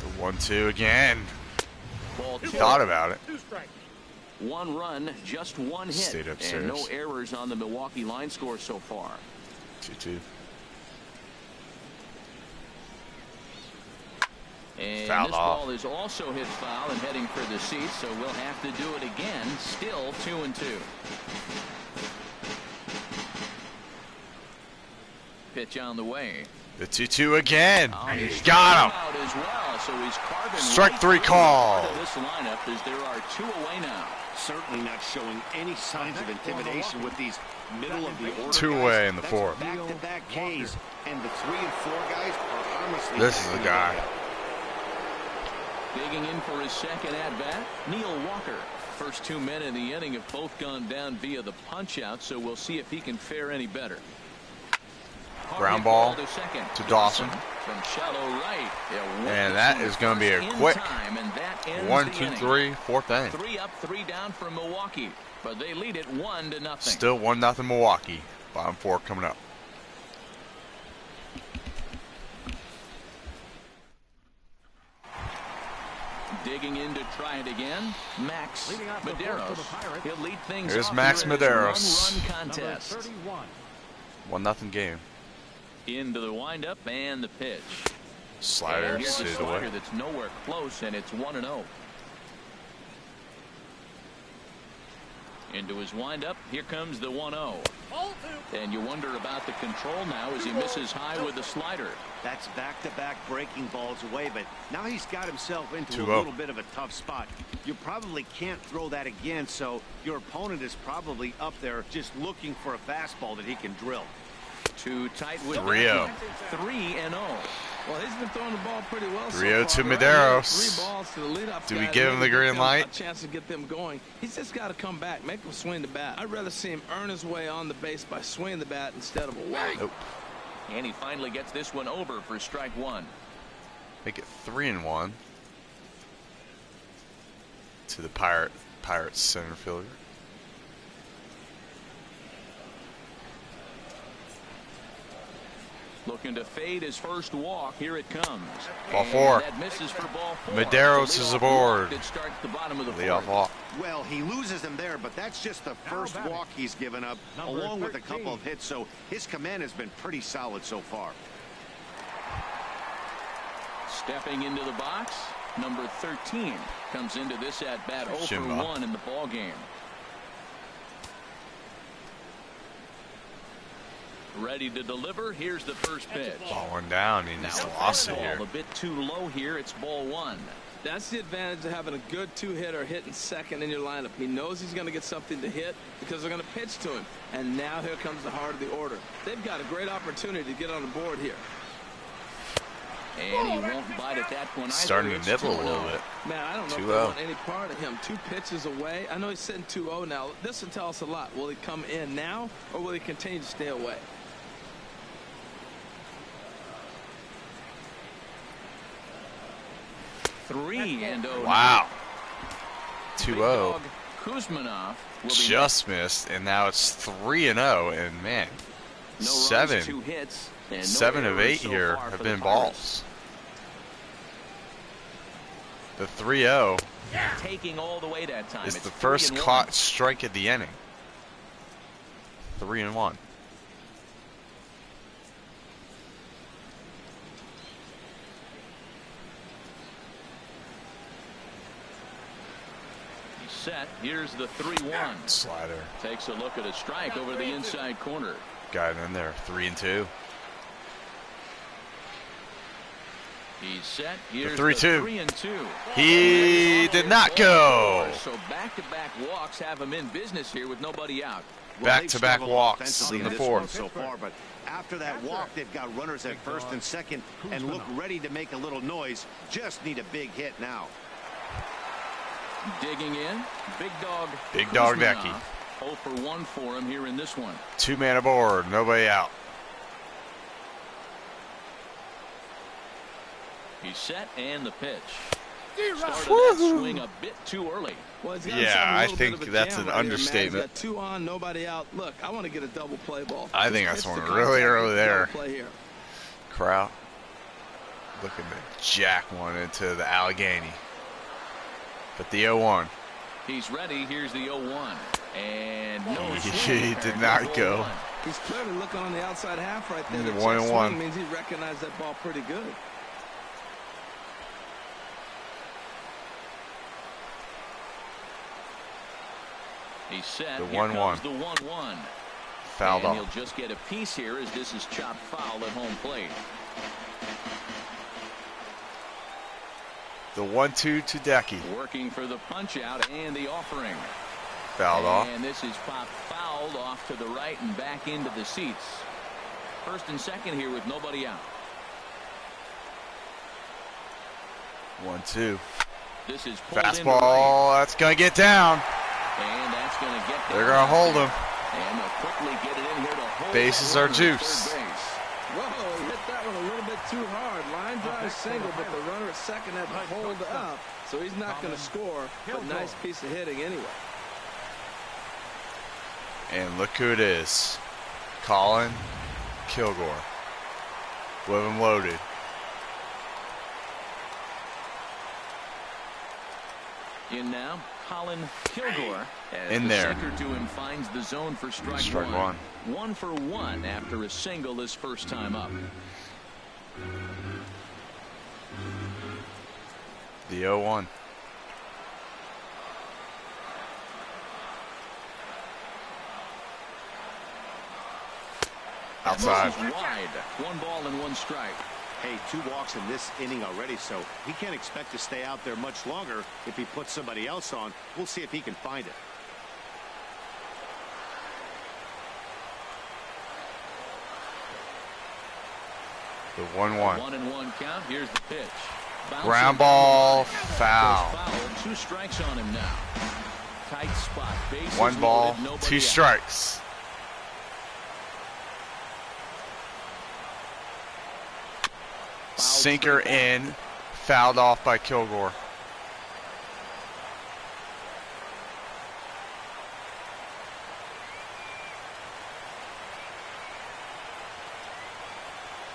The 1-2 again. Ball 2. Thought about it. 1 run, just 1 hit. Stayed upstairs. And no errors on the Milwaukee line score so far. 2-2. And Fouled this off. ball is also hit foul and heading for the seats, so we'll have to do it again. Still 2-2. Pitch on the way. The 2-2 again. He's Got him. out as well, so he's carving Strike right 3 through call. part of this lineup as there are 2 away now. Certainly not showing any signs of intimidation with these middle of the order 2 guys. away in the That's 4th. Back-to-back Ks, and the 3 and 4 guys are harmlessly. This is the guy. Digging in for his second at-bat, Neil Walker. First 2 men in the inning have both gone down via the punch-out, so we'll see if he can fare any better. Ground ball to Dawson. From shallow right. And that is going to be a quick 1, 2, 3, 4th inning. 3 up, 3 down for Milwaukee, but they lead it 1-0. Still 1-0 Milwaukee. Bottom 4 coming up. Digging in to try it again, Max Medeiros. He'll lead things Here's off Max here in this Medeiros. one-run contest. 1-0 game. Into the windup and the pitch. Slider And here's a suited slider away. that's nowhere close, and it's 1-0. Into his windup. Here comes the 1-0. And you wonder about the control now as he misses high with the slider. That's back-to-back breaking balls away, but now he's got himself into 2-0. a little bit of a tough spot. You probably can't throw that again, so your opponent is probably up there just looking for a fastball that he can drill. Too tight with 3-0. 3-0. Well, he's been throwing the ball pretty well so 3-0 far. to Medeiros. 3 balls to the leadoff Do guy. we give him the green light? A chance to get them going. He's just got to come back, make him swing the bat. I'd rather see him earn his way on the base by swinging the bat instead of away. Nope. And he finally gets this one over for strike 1. Make it 3-1 to the Pirates center fielder. Looking to fade his first walk. Here it comes. Ball 4. That misses for ball 4. Medeiros is aboard. It starts the bottom of the Leadoff 4th. walk. Well, he loses him there, but that's just the first walk he's given up, along with a couple of hits, so his command has been pretty solid so far. Stepping into the box, number 13 comes into this at bat 0 for Jimbo. 1 in the ball game. Ready to deliver. Here's the first pitch. Ball 1 down. He just lost it Ball here. a bit too low here. It's ball 1. That's the advantage of having a good 2-hitter hitting second in your lineup. He knows he's going to get something to hit because they're going to pitch to him. And now here comes the heart of the order. They've got a great opportunity to get on the board here. And he won't bite at that point. Starting to nibble a little bit. Man, I don't know if they want any part of him. 2 pitches away. I know he's sitting 2-0 now. This will tell us a lot. Will he come in now, or will he continue to stay away? Wow. 2-0. Kuzmanov just missed, and now it's 3-0, and man, seven of 8 here have been balls. The 3-0 taking all the way that time. Is the first caught strike of the inning. 3-1. Set. Here's the 3-1. Slider. Takes a look at a strike over the inside corner. Got it in there. 3-2. He's set. Here's the 3-2. 3-2. He did not go. So back-to-back walks have him in business here with nobody out. Back-to-back walks in the 4th. So far, but after that walk, they've got runners at first and second and look ready to make a little noise. Just need a big hit now. Digging in, Big Dog Decky. 0 for 1 for him here in this one. 2-man aboard, nobody out. He's set, and the pitch. Started that swing a bit too early. Well, yeah, I think that's an understatement. Got 2 on, nobody out. Look, I want to get a double play ball. I think that's one really early there. Crowd looking to jack one into the Allegheny. But the 0-1. He's ready. Here's the 0-1. And no, he did not go. He's clearly looking on the outside half right there. The The 1-1 means he recognized that ball pretty good. He's set. The 1-1. The 1-1. Fouled off. He'll just get a piece here as this is chopped foul at home plate. The 1-2 to Decky. Working for the punch out and the offering. Fouled off. And this is popped fouled off to the right and back into the seats. First and second here with nobody out. 1-2. This is fastball. That's going to get down. And that's going to get down. They're going to hold him. And they'll quickly get it in here to hold. Bases are juice. Whoa, he hit that one a little bit too hard. Line drive single, but the runner at second had to hold up, so he's not going to score. But nice piece of hitting anyway. And look who it is. Colin Kilgore. With him loaded. In now, Colin Kilgore. In there. The sinker to him finds the zone for strike one. 1 for 1 after a single his first time up. The 0-1. Outside. Wide. 1 ball and 1 strike. Hey, 2 walks in this inning already, so he can't expect to stay out there much longer. If he puts somebody else on, we'll see if he can find it. The 1-1. 1-1 count. Here's the pitch. Ground ball, foul. 2 strikes on him now. Tight spot. 1 ball, 2 strikes. Sinker in, fouled off by Kilgore.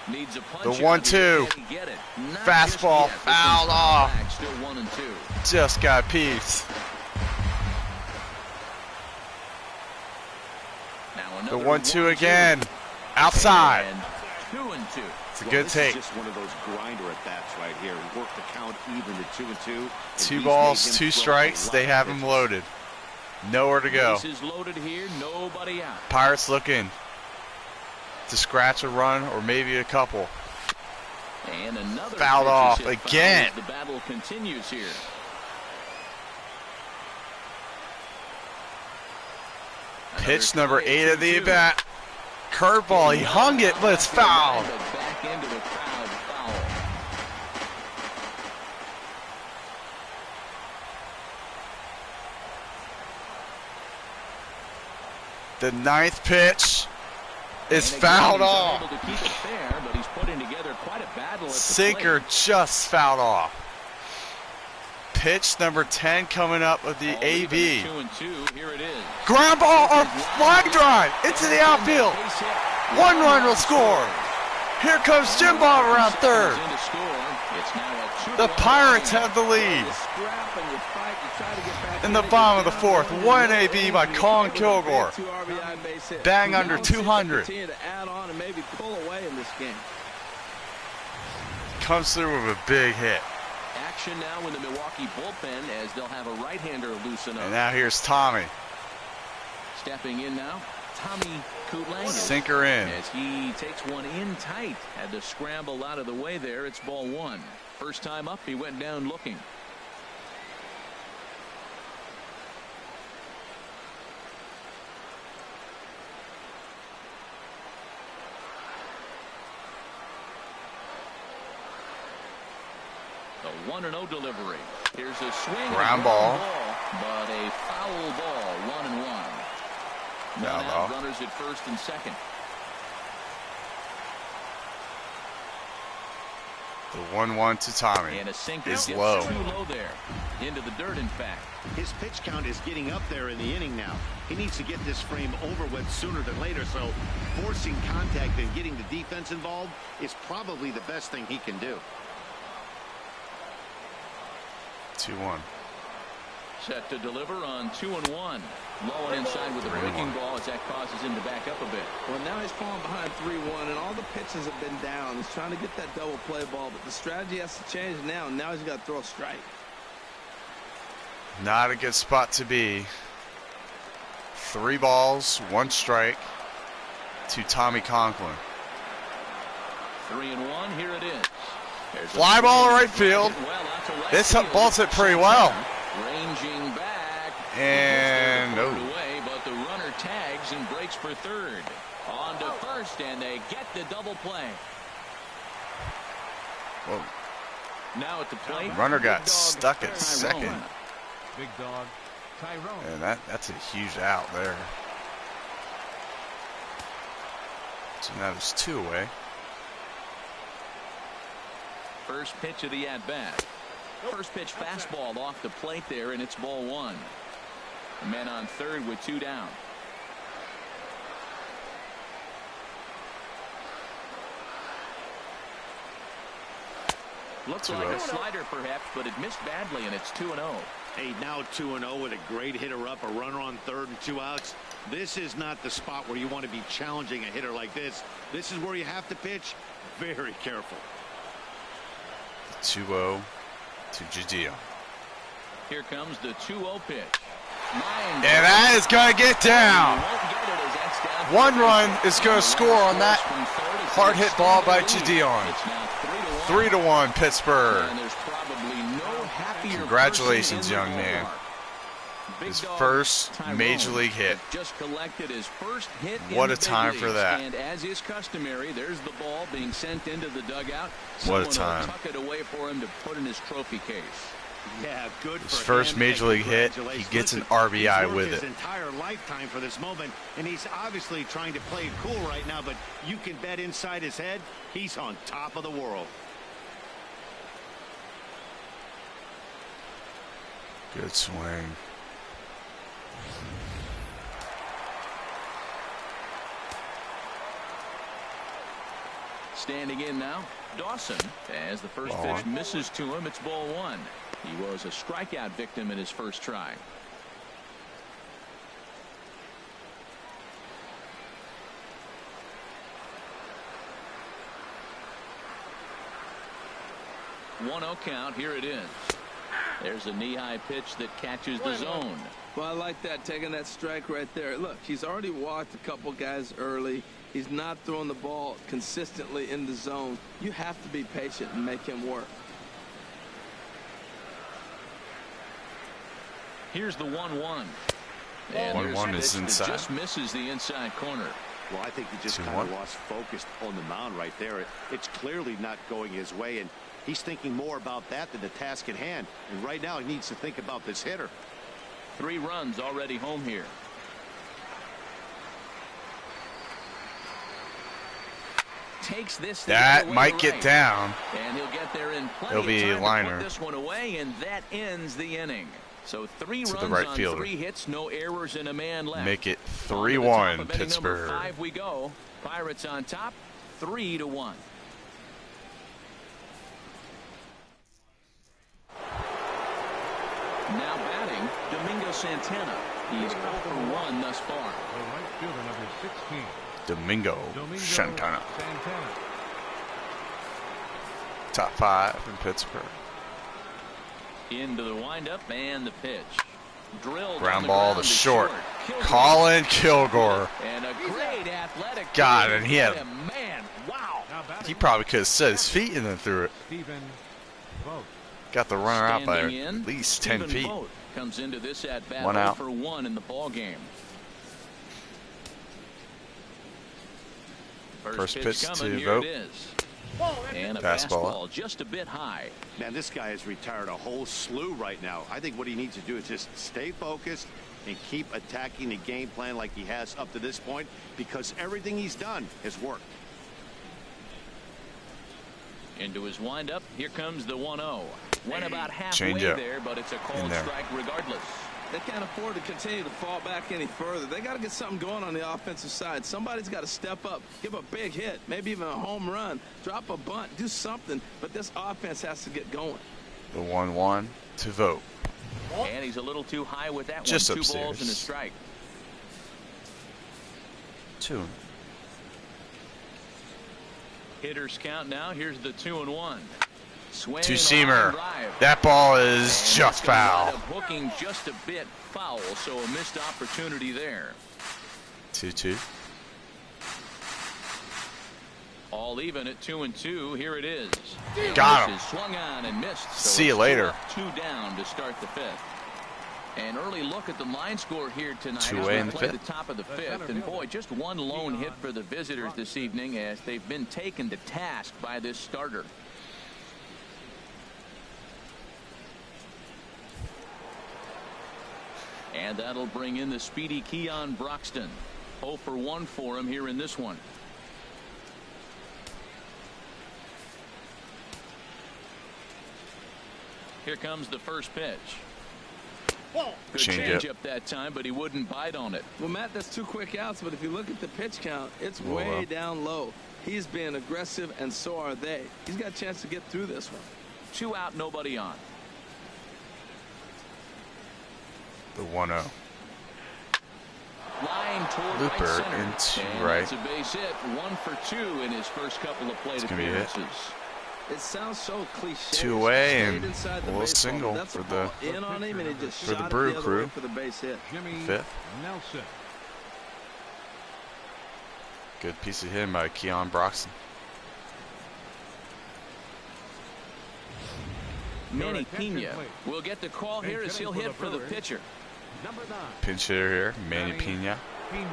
Needs a punch. The 1-2. Fastball fouled off. Still 1 and 2. Just got a piece. Now the 1-2 again. Outside. And 2 and 2. It's a good take. Just one of those grinder at bats right here. Work the count even to 2 and 2. 2 balls, 2 strikes. They have him loaded. Nowhere to go. Bases loaded here. Nobody out. Pirates looking to scratch a run or maybe a couple. And another fouled off again. The battle continues here. Pitch number 8 of the at-bat. Curveball, he hung it, but it's foul. Back into the crowd, foul. The 9th pitch is fouled off. Sinker just fouled off. Pitch number 10 coming up with the AB. Ground ball or flag drive into the outfield. 1 run will score. Here comes Jim Bob around third. The Pirates have the lead. In the bottom of the 4th, 1 AB by Colin Kilgore. Bang under 200. Comes through with a big hit. Action now in the Milwaukee bullpen as they'll have a right-hander loosen up. And now here's Tommy. Stepping in now, Tommy Kulangas. Sinker in. As he takes one in tight. Had to scramble out of the way there. It's ball 1. First time up, he went down looking. The 1-0 delivery. Here's a swing. Ground ball. But a foul ball. 1-1. Now out runners at first and second. The 1-1 to Tommy and a sinker is low. Too low there. Into the dirt, in fact. His pitch count is getting up there in the inning now. He needs to get this frame over with sooner than later, so forcing contact and getting the defense involved is probably the best thing he can do. 2-1. Set to deliver on 2-1. Low and inside with the breaking ball as that causes him to back up a bit. Well, now he's falling behind 3-1, and all the pitches have been down. He's trying to get that double play ball, but the strategy has to change now. Now he's got to throw a strike. Not a good spot to be. 3 balls, 1 strike to Tommy Conklin. 3-1. Here it is. Fly ball to right field. This ball's hit pretty well. Ranging back. And no. Away, but the runner tags and breaks for third. On to first, and they get the double play. Whoa. Now at the plate. The runner got stuck at second. Big dog, Tyrone. And that's a huge out there. So now there's 2 away. First pitch of the at-bat. First pitch fastball off the plate there, and it's ball 1. The man on third with 2 down. Looks like a slider perhaps, but it missed badly, and it's 2-0. Hey, now 2-0 with a great hitter up, a runner on third and 2 outs. This is not the spot where you want to be challenging a hitter like this. This is where you have to pitch very careful. 2-0 to Jadeo. Here comes the 2-0 pitch. And that is going to get down. 1 run is going to score on that hard hit ball by Jadeo. 3-1 Pittsburgh. Congratulations, young man. His first major league hit. Just collected his first hit. What a time for that. And as is customary, there's the ball being sent into the dugout. What a time. Tuck it away for him to put in his trophy case. Yeah, good. His first major league hit, he gets an RBI with it. His entire lifetime for this moment, and he's obviously trying to play it cool right now, but you can bet inside his head, he's on top of the world. Good swing. Standing in now, Dawson, as the first pitch misses to him. It's ball 1. He was a strikeout victim in his first try. One 0 count. Here it is. There's a knee-high pitch that catches the zone. Well, I like that, taking that strike right there. Look, he's already walked a couple guys early. He's not throwing the ball consistently in the zone. You have to be patient and make him work. Here's the 1-1. And 1-1 is inside. Just misses the inside corner. Well, I think he just kind of lost focus on the mound right there. It's clearly not going his way, and he's thinking more about that than the task at hand. And right now he needs to think about this hitter. 3 runs already home here. takes this. That might get down. And he'll get there in plenty It'll be of time liner. to put this one away, and that ends the inning. So 3 runs the right on fielder. 3 hits, no errors, and a man left. Make it On to the 3-1 top of inning Pittsburgh. number 5 we go. Pirates on top, 3-1. Now batting, Domingo Santana. He's 0 for 1 thus far. The right fielder, number 16. Domingo Santana. Santana. Top 5 in Pittsburgh. Into the windup and the pitch. Drilled Ground ball to short. Kilgore. Colin Kilgore. And a great athletic. God, and he had. Man, wow. Now batting, He probably could have set his feet and then threw it. Stephen Vogt. Got the runner out by Standing in, at least Stephen 10 feet. Vogt comes into this at bat 1 out. for 1 in the ball game. First pitch coming, to here Vogt. it is. And a Fastball. fastball just a bit high. Man, this guy has retired a whole slew right now. I think what he needs to do is just stay focused and keep attacking the game plan like he has up to this point, because everything he's done has worked. Into his windup, here comes the 1-0. Went about halfway Change up. there, but it's a cold strike regardless. They can't afford to continue to fall back any further. They got to get something going on the offensive side. Somebody's got to step up, give a big hit, maybe even a home run, drop a bunt, do something. But this offense has to get going. The 1-1 to Vogt. And he's a little too high with that Just one. 2 upstairs. balls and a strike. 2. Hitters count now. Here's the 2-1. Swing Two-seamer. That ball is just foul. Hooking just a bit foul, so a missed opportunity there. 2-2. All even at 2-2. Here it is. Got him. This is swung on and missed. So See you it's later. 2 down to start the 5th. An early look at the line score here tonight. 2 as away we in the play 5th. the top of the 5th. And boy, just one lone hit for the visitors this evening as they've been taken to task by this starter. And that'll bring in the speedy Keon Broxton. 0 for 1 for him here in this one. Here comes the first pitch. Good change up that time, but he wouldn't bite on it. Well, Matt, that's 2 quick outs, but if you look at the pitch count, it's Whoa. way down low. He's being aggressive, and so are they. He's got a chance to get through this one. 2 out, nobody on. The 1-0. Line toward Looper right center. into And right. that's a base hit. 1 for 2 in his first couple of plate gonna be a hit. appearances. It sounds so cliche. 2 away Stayed and inside the a little baseball. single That's for a the ball in on him, and he just for the shot it Brew the other crew. way for the base hit. Jimmy 5th. Nelson. Good piece of hitting by Keon Broxton. Manny Pena will get the call here as he'll hit for the pitcher. Number 9. Pinch hitter here, Manny Pena. Pena.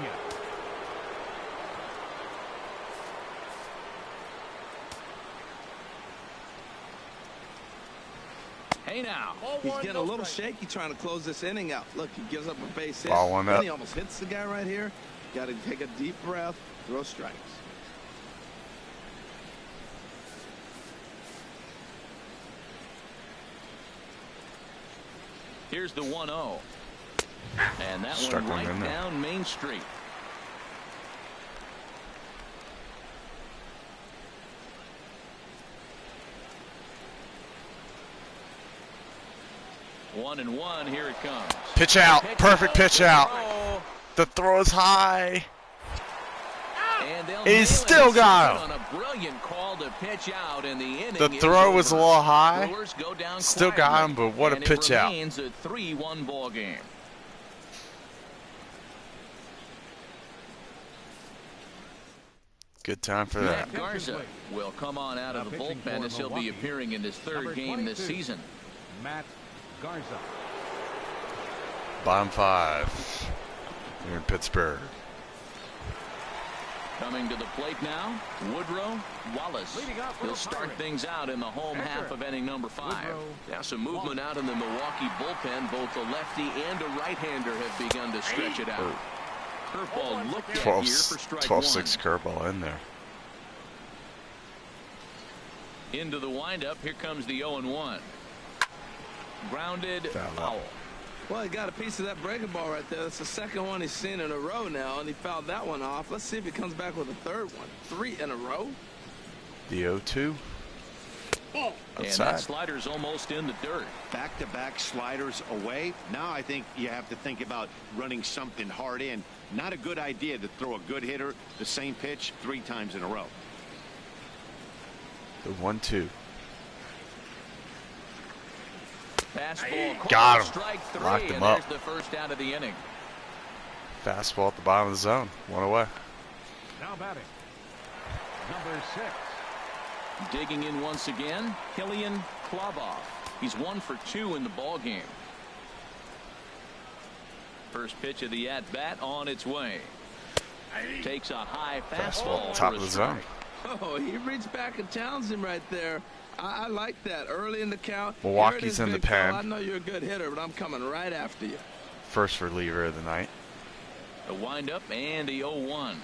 Hey now. He's getting a little shaky trying to close this inning out. Look, he gives up a base hit. Ball 1 up. And he almost hits the guy right here. Got to take a deep breath, throw strikes. Here's the 1-0. And that Struck one one right in there. down Main Street. One and one, here it comes. Pitch out. Perfect pitch out. Throw. The throw is high. And they'll He's nail it. still got him. On a brilliant call to pitch out in the inning. The is throw was a over. little high. Brewers go down Still got quietly, him, but what a and pitch it out. remains a 3-1 ball game. Good time for that. Matt Garza will come on out of the Now pitching bullpen for as he'll be Milwaukee. appearing in his 3rd Number game this 22. season. Matt Garza. Bottom 5 here in Pittsburgh. Coming to the plate now, Woodrow Wallace. Leading off for He'll the start Pirates. things out in the home Catcher, half of inning number 5. Woodrow Now some movement out in the Milwaukee bullpen. Both a lefty and a right-hander have begun to stretch it out. Curveball looked at here for strike 12-6 one. curveball in there. Into the windup. Here comes the 0-1. Grounded foul. Well, he got a piece of that breaking ball right there. That's the second one he's seen in a row now, and he fouled that one off. Let's see if he comes back with a third one. 3 in a row. The 0-2. And that slider's almost in the dirt. Back-to-back sliders away. Now I think you have to think about running something hard in. Not a good idea to throw a good hitter the same pitch 3 times in a row. The 1-2. Fastball. Got him. Strike 3. Locked him and up. There's the first out of the inning. Fastball at the bottom of the zone. 1 away. Now batting, number 6. Digging in once again, Killian Kloboff. He's 1 for 2 in the ball game. First pitch of the at-bat on its way. Takes a high fastball. Top of the zone. Oh, he reached back and challenged him right there. I like that. Early in the count. Milwaukee's in the pen. I know you're a good hitter, but I'm coming right after you. First reliever of the night. A windup and a 0-1.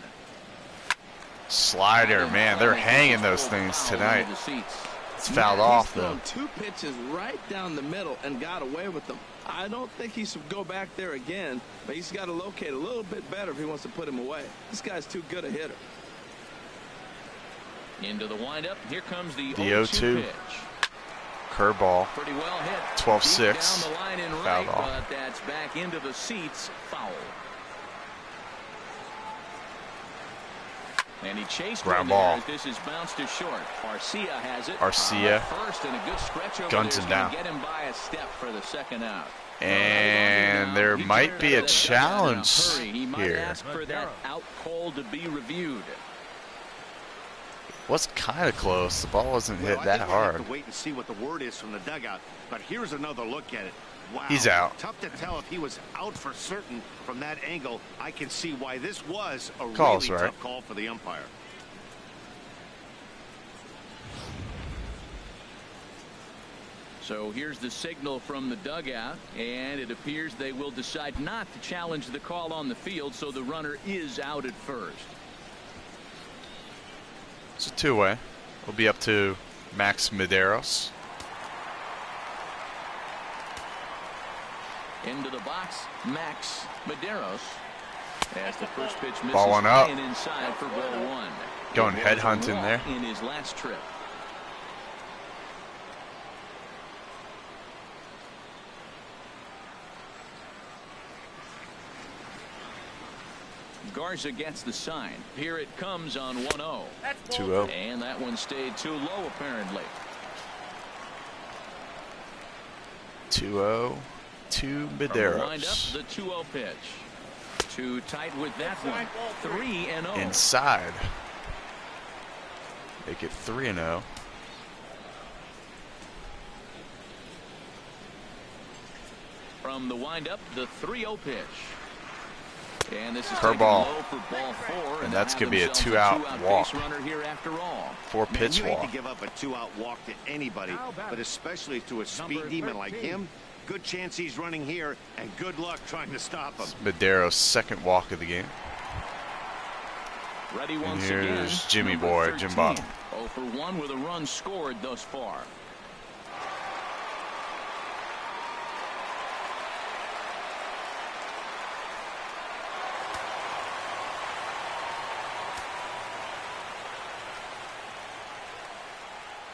Slider, man, they're hanging those things tonight. It's fouled off, though. 2 pitches right down the middle and got away with them. I don't think he should go back there again, but he's got to locate a little bit better if he wants to put him away. This guy's too good a hitter. Into the windup. Here comes the 0-2 pitch. Curveball. Pretty well hit. 12-6. Down the line in Fouled right, off. but that's back into the seats. Foul. And he chased ground one ball. there as this is bounced to short. Arcia has it. Arcia First and a good stretch over guns there. him down. Get him by a step for the second out. And there might be a challenge He might here. ask for that out call to be reviewed. Was kind of close. The ball wasn't hit that I think hard. we'll have to wait and see what the word is from the dugout. But here's another look at it. Wow. He's out. Tough to tell if he was out for certain from that angle. I can see why this was a Calls, really right? tough call for the umpire. So here's the signal from the dugout, and it appears they will decide not to challenge the call on the field, so the runner is out at first. It's a 2-way. We'll be up to Max Medeiros. Into the box, Max Medeiros. As the first pitch misses, Ball one up. and inside for ball 1. Going headhunt in there. In his last trip. Garza gets the sign. Here it comes on 1-0. 2-0. And that one stayed too low, apparently. 2-0 to Wind up Medeiros. the 2-0 pitch. Too tight with that one. 3-0. Inside. Make it 3-0. From the windup, the 3-0 pitch. And this is Curveball. low for ball 4, And that's going gonna to be a two-out walk. Base runner here after all. 4-pitch You hate walk. to give up a 2-out walk to anybody, but especially to a speed demon like him. Good chance he's running here, and good luck trying to stop him. Medeiros' second walk of the game. Ready once And again. here's Jimmy number Boy, 13. Jim Bottom. 0 for 1 with a run scored thus far.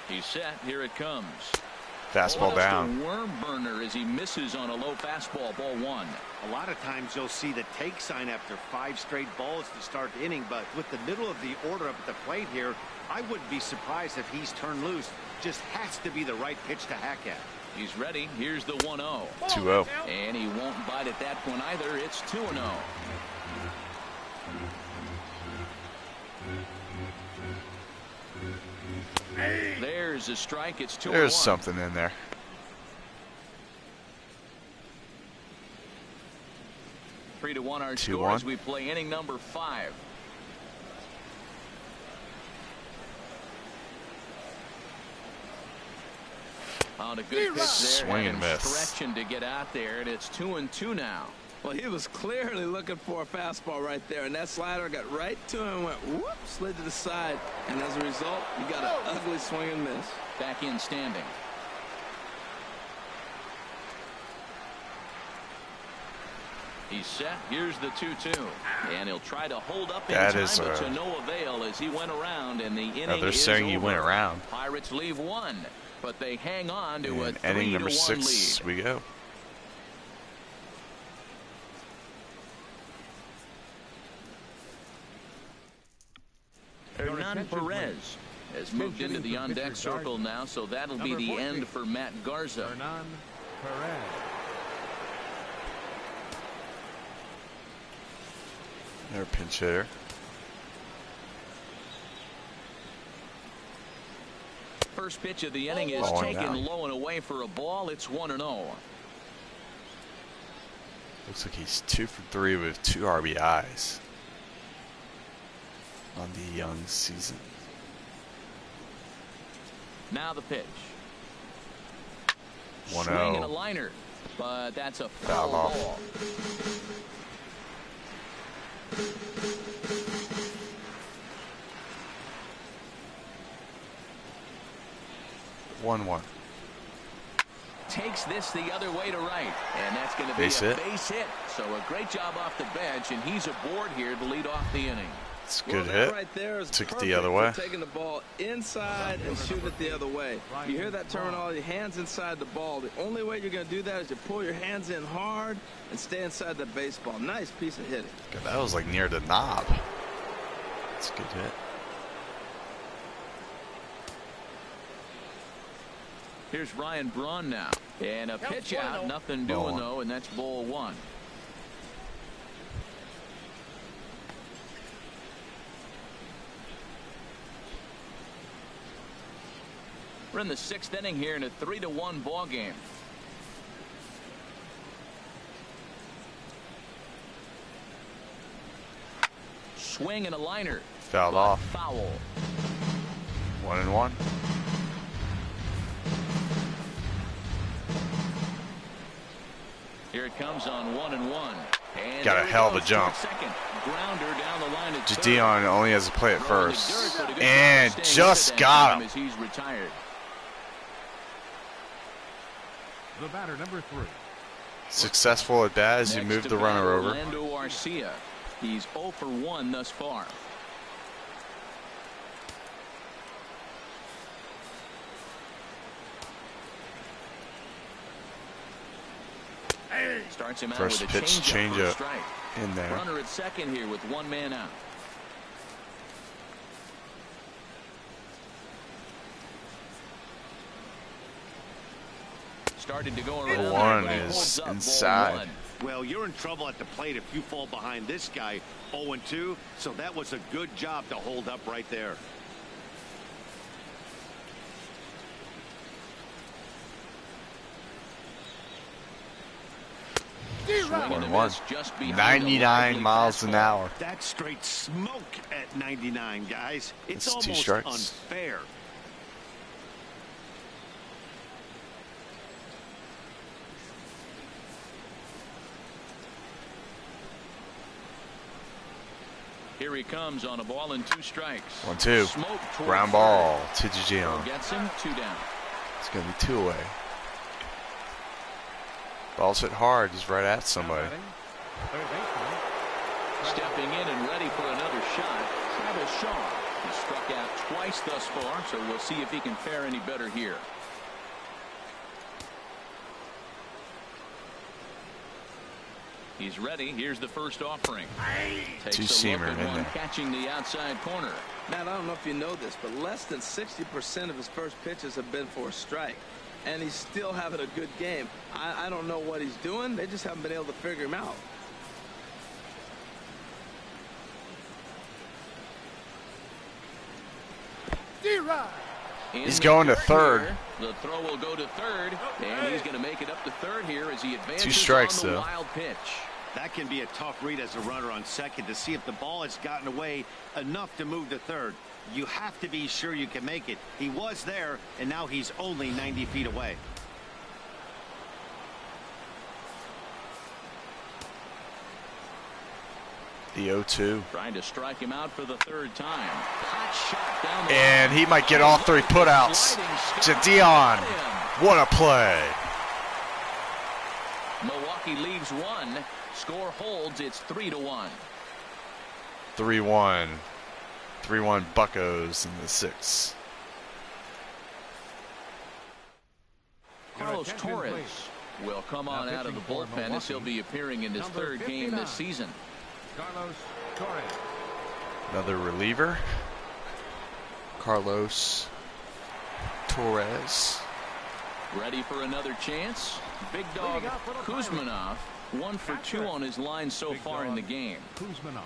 He's set. Here it comes. Fastball down. A worm burner as he misses on a low fastball. Ball 1. A lot of times you'll see the take sign after 5 straight balls to start the inning, but with the middle of the order up at the plate here, I wouldn't be surprised if he's turned loose. Just has to be the right pitch to hack at. He's ready. Here's the 1-0. 2-0. And he won't bite at that one either. It's 2-0. There's a strike. It's 2-1. There's something in there. 3-1 our 2-1. score as we play inning number 5. On a good pitch there. Swing and miss. Stretching to get out there, and it's 2-2 now. Well, he was clearly looking for a fastball right there, and that slider got right to him and went whoop, slid to the side, and as a result, you got an ugly swing and miss. Back in standing. He's set. Here's the 2-2, and he'll try to hold up in time, but to no avail as he went around, and the inning they're is saying over. he went around. Pirates leave one, but they hang on to a 3-1 inning number 6 lead. we go. Hernan Perez has moved into the on-deck circle now, so that'll be the end for Matt Garza. Hernan Perez. Their pinch hitter. First pitch of the inning is taken low and away for a ball. It's 1-0. Looks like he's 2 for 3 with 2 RBIs on the young season. Now the pitch. 1-0. Swing and a liner, but that's a foul ball. 1-1. Takes this the other way to right, and that's going to be base a hit. Base hit. So a great job off the bench, and he's aboard here to lead off the inning. It's a good hit. Right there is took it the other way. Taking the ball inside and shoot it the other way. You hear that terminology, hands inside the ball. The only way you're going to do that is to pull your hands in hard and stay inside the baseball. Nice piece of hitting. God, that was like near the knob. It's a good hit. Here's Ryan Braun now. And a pitch out, nothing doing though, and that's ball 1. We're in the 6th inning here in a 3-1 ball game. Swing and a liner. Fouled off. Foul. 1-1. Here it comes on 1-1. And got a hell of a jump. Grounder down the line at third. Dion only has to play it first. And just got him. As he's retired. The batter, number 3. Successful at bat as you move the runner over. Orlando Arcia. He's 0 for 1 thus far. Starts him out First with a pitch changeup in there. Runner at second here with 1 man out. Started to go around. 1 is inside. Well, you're in trouble at the plate if you fall behind this guy 0-2, so that was a good job to hold up right there. Swing and a miss just behind 99 miles an hour. That's straight smoke at 99, guys. It's That's 2 almost strikes. unfair. Here he comes on a ball and 2 strikes. 1-2. Smoke toward Ground third. ball to Gigion. Gets him 2 down. It's going to be 2 away. Ball's hit hard. He's right at somebody. Stepping in and ready for another shot, Travis Shaw. He struck out twice thus far, so we'll see if he can fare any better here. He's ready. Here's the first offering. Takes Two-seamer a look at in one, there. catching the outside corner. Matt, I don't know if you know this, but less than 60% of his first pitches have been for a strike. And he's still having a good game. I don't know what he's doing. They just haven't been able to figure him out. He's going to third. Here, the throw will go to third, and he's going to make it up to third here as he advances 2 strikes, on the though. wild pitch. That can be a tough read as a runner on second to see if the ball has gotten away enough to move to third. You have to be sure you can make it. He was there, and now he's only 90 feet away. The 0-2. Trying to strike him out for the third time. Hot shot down the And line. he might get all 3 putouts. Jadion. What a play. Milwaukee leaves 1. Score holds. It's 3-1. 3-1. 3-1 Buccos in the 6th. Carlos Torres will come on out of the bullpen as he'll be appearing in his third game this season. Carlos Torres. Another reliever. Carlos Torres. Ready for another chance? Big dog Kuzmanov, 1 for 2 on his line so far in the game. Kuzmanov.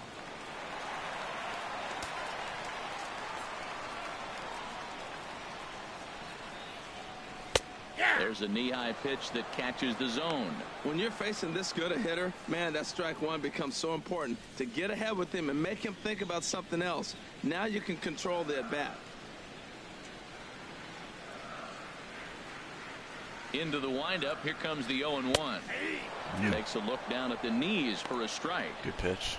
There's a knee-high pitch that catches the zone. When you're facing this good a hitter, man, that strike one becomes so important to get ahead with him and make him think about something else. Now you can control the at-bat. Into the windup. Here comes the 0-1. Takes a look down at the knees for a strike. Good pitch.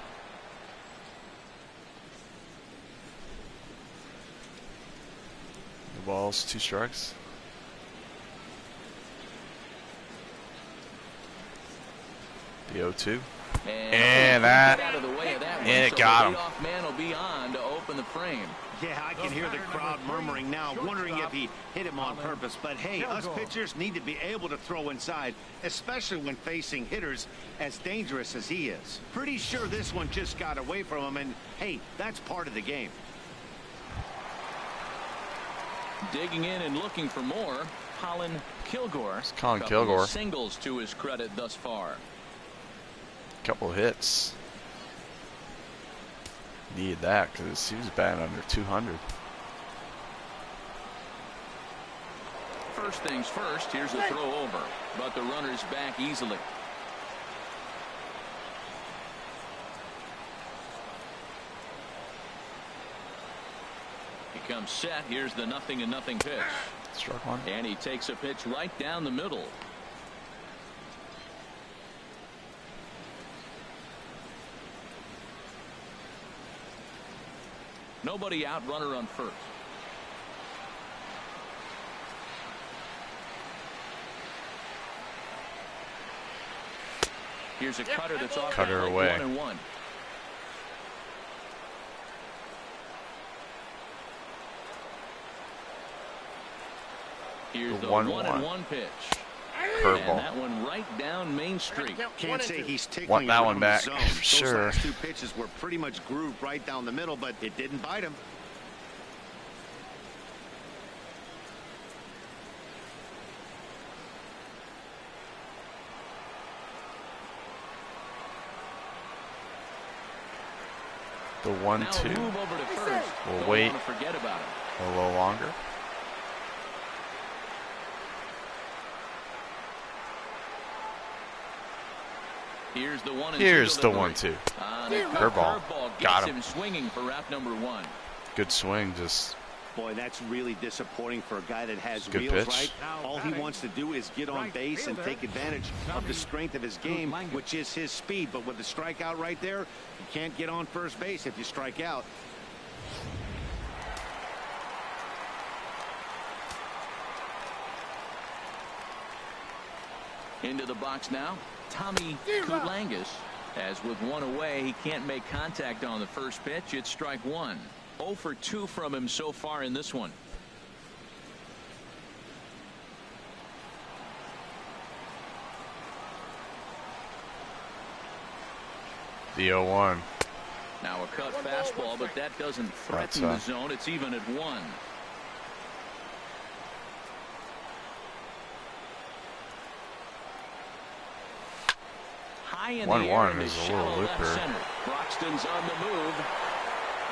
The ball's 2 strikes. The 0-2. And that. And it got him. Man will be on to open the frame. Yeah, I can hear the crowd murmuring now, wondering if he hit him on purpose. But hey, us pitchers need to be able to throw inside, especially when facing hitters as dangerous as he is. Pretty sure this one just got away from him, and hey, that's part of the game. Digging in and looking for more, Colin Kilgore. It's Colin Kilgore. Singles to his credit thus far. Couple hits. Needed that because he was batting under 200. First things first, here's a throw over, but the runner's back easily. He comes set. Here's the 0-0 pitch. Struck one. And he takes a pitch right down the middle. Nobody out, runner on first. Here's a cutter that's off. Cutter away. 1-1. Here's the 1-1 pitch. Curveball. And that one right down Main Street. Can't say he's tickling Want that around one back, the zone. for sure. Those last 2 pitches were pretty much grooved right down the middle, but it didn't bite him. The 1-2. Now move over to first. We'll Don't wait want to forget about it. a little longer. Here's the 1-2. Here's the 1-2. Curveball. Got him. Swinging for route number 1. Good swing. Just. Boy, that's really disappointing for a guy that has Good wheels, pitch. right? All he wants to do is get on base and take advantage of the strength of his game, which is his speed. But with the strikeout right there, you can't get on first base if you strike out. Into the box now, Tommy Kulangas. As with 1 away, he can't make contact on the first pitch. It's strike 1. 0 for 2 from him so far in this one. The 0-1. Now a cut fastball, but that doesn't threaten the zone. It's even at 1. High in the air 1-1 is a little looper. Broxton's on the move.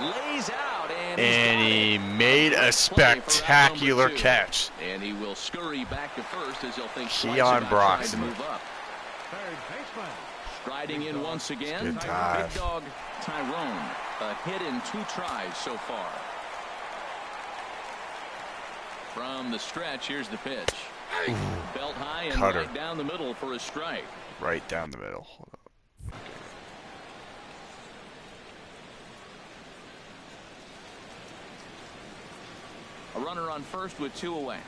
Lays out And he made a spectacular catch. And he will scurry back to first as he'll think Keon Broxton. Move up. Third baseman. Striding in once again. Good dive. Big dog Tyrone. A hit in 2 tries so far. From the stretch, here's the pitch. Belt high and Cutter. right down the middle for a strike. Right down the middle. Hold on. A runner on first with 2 away.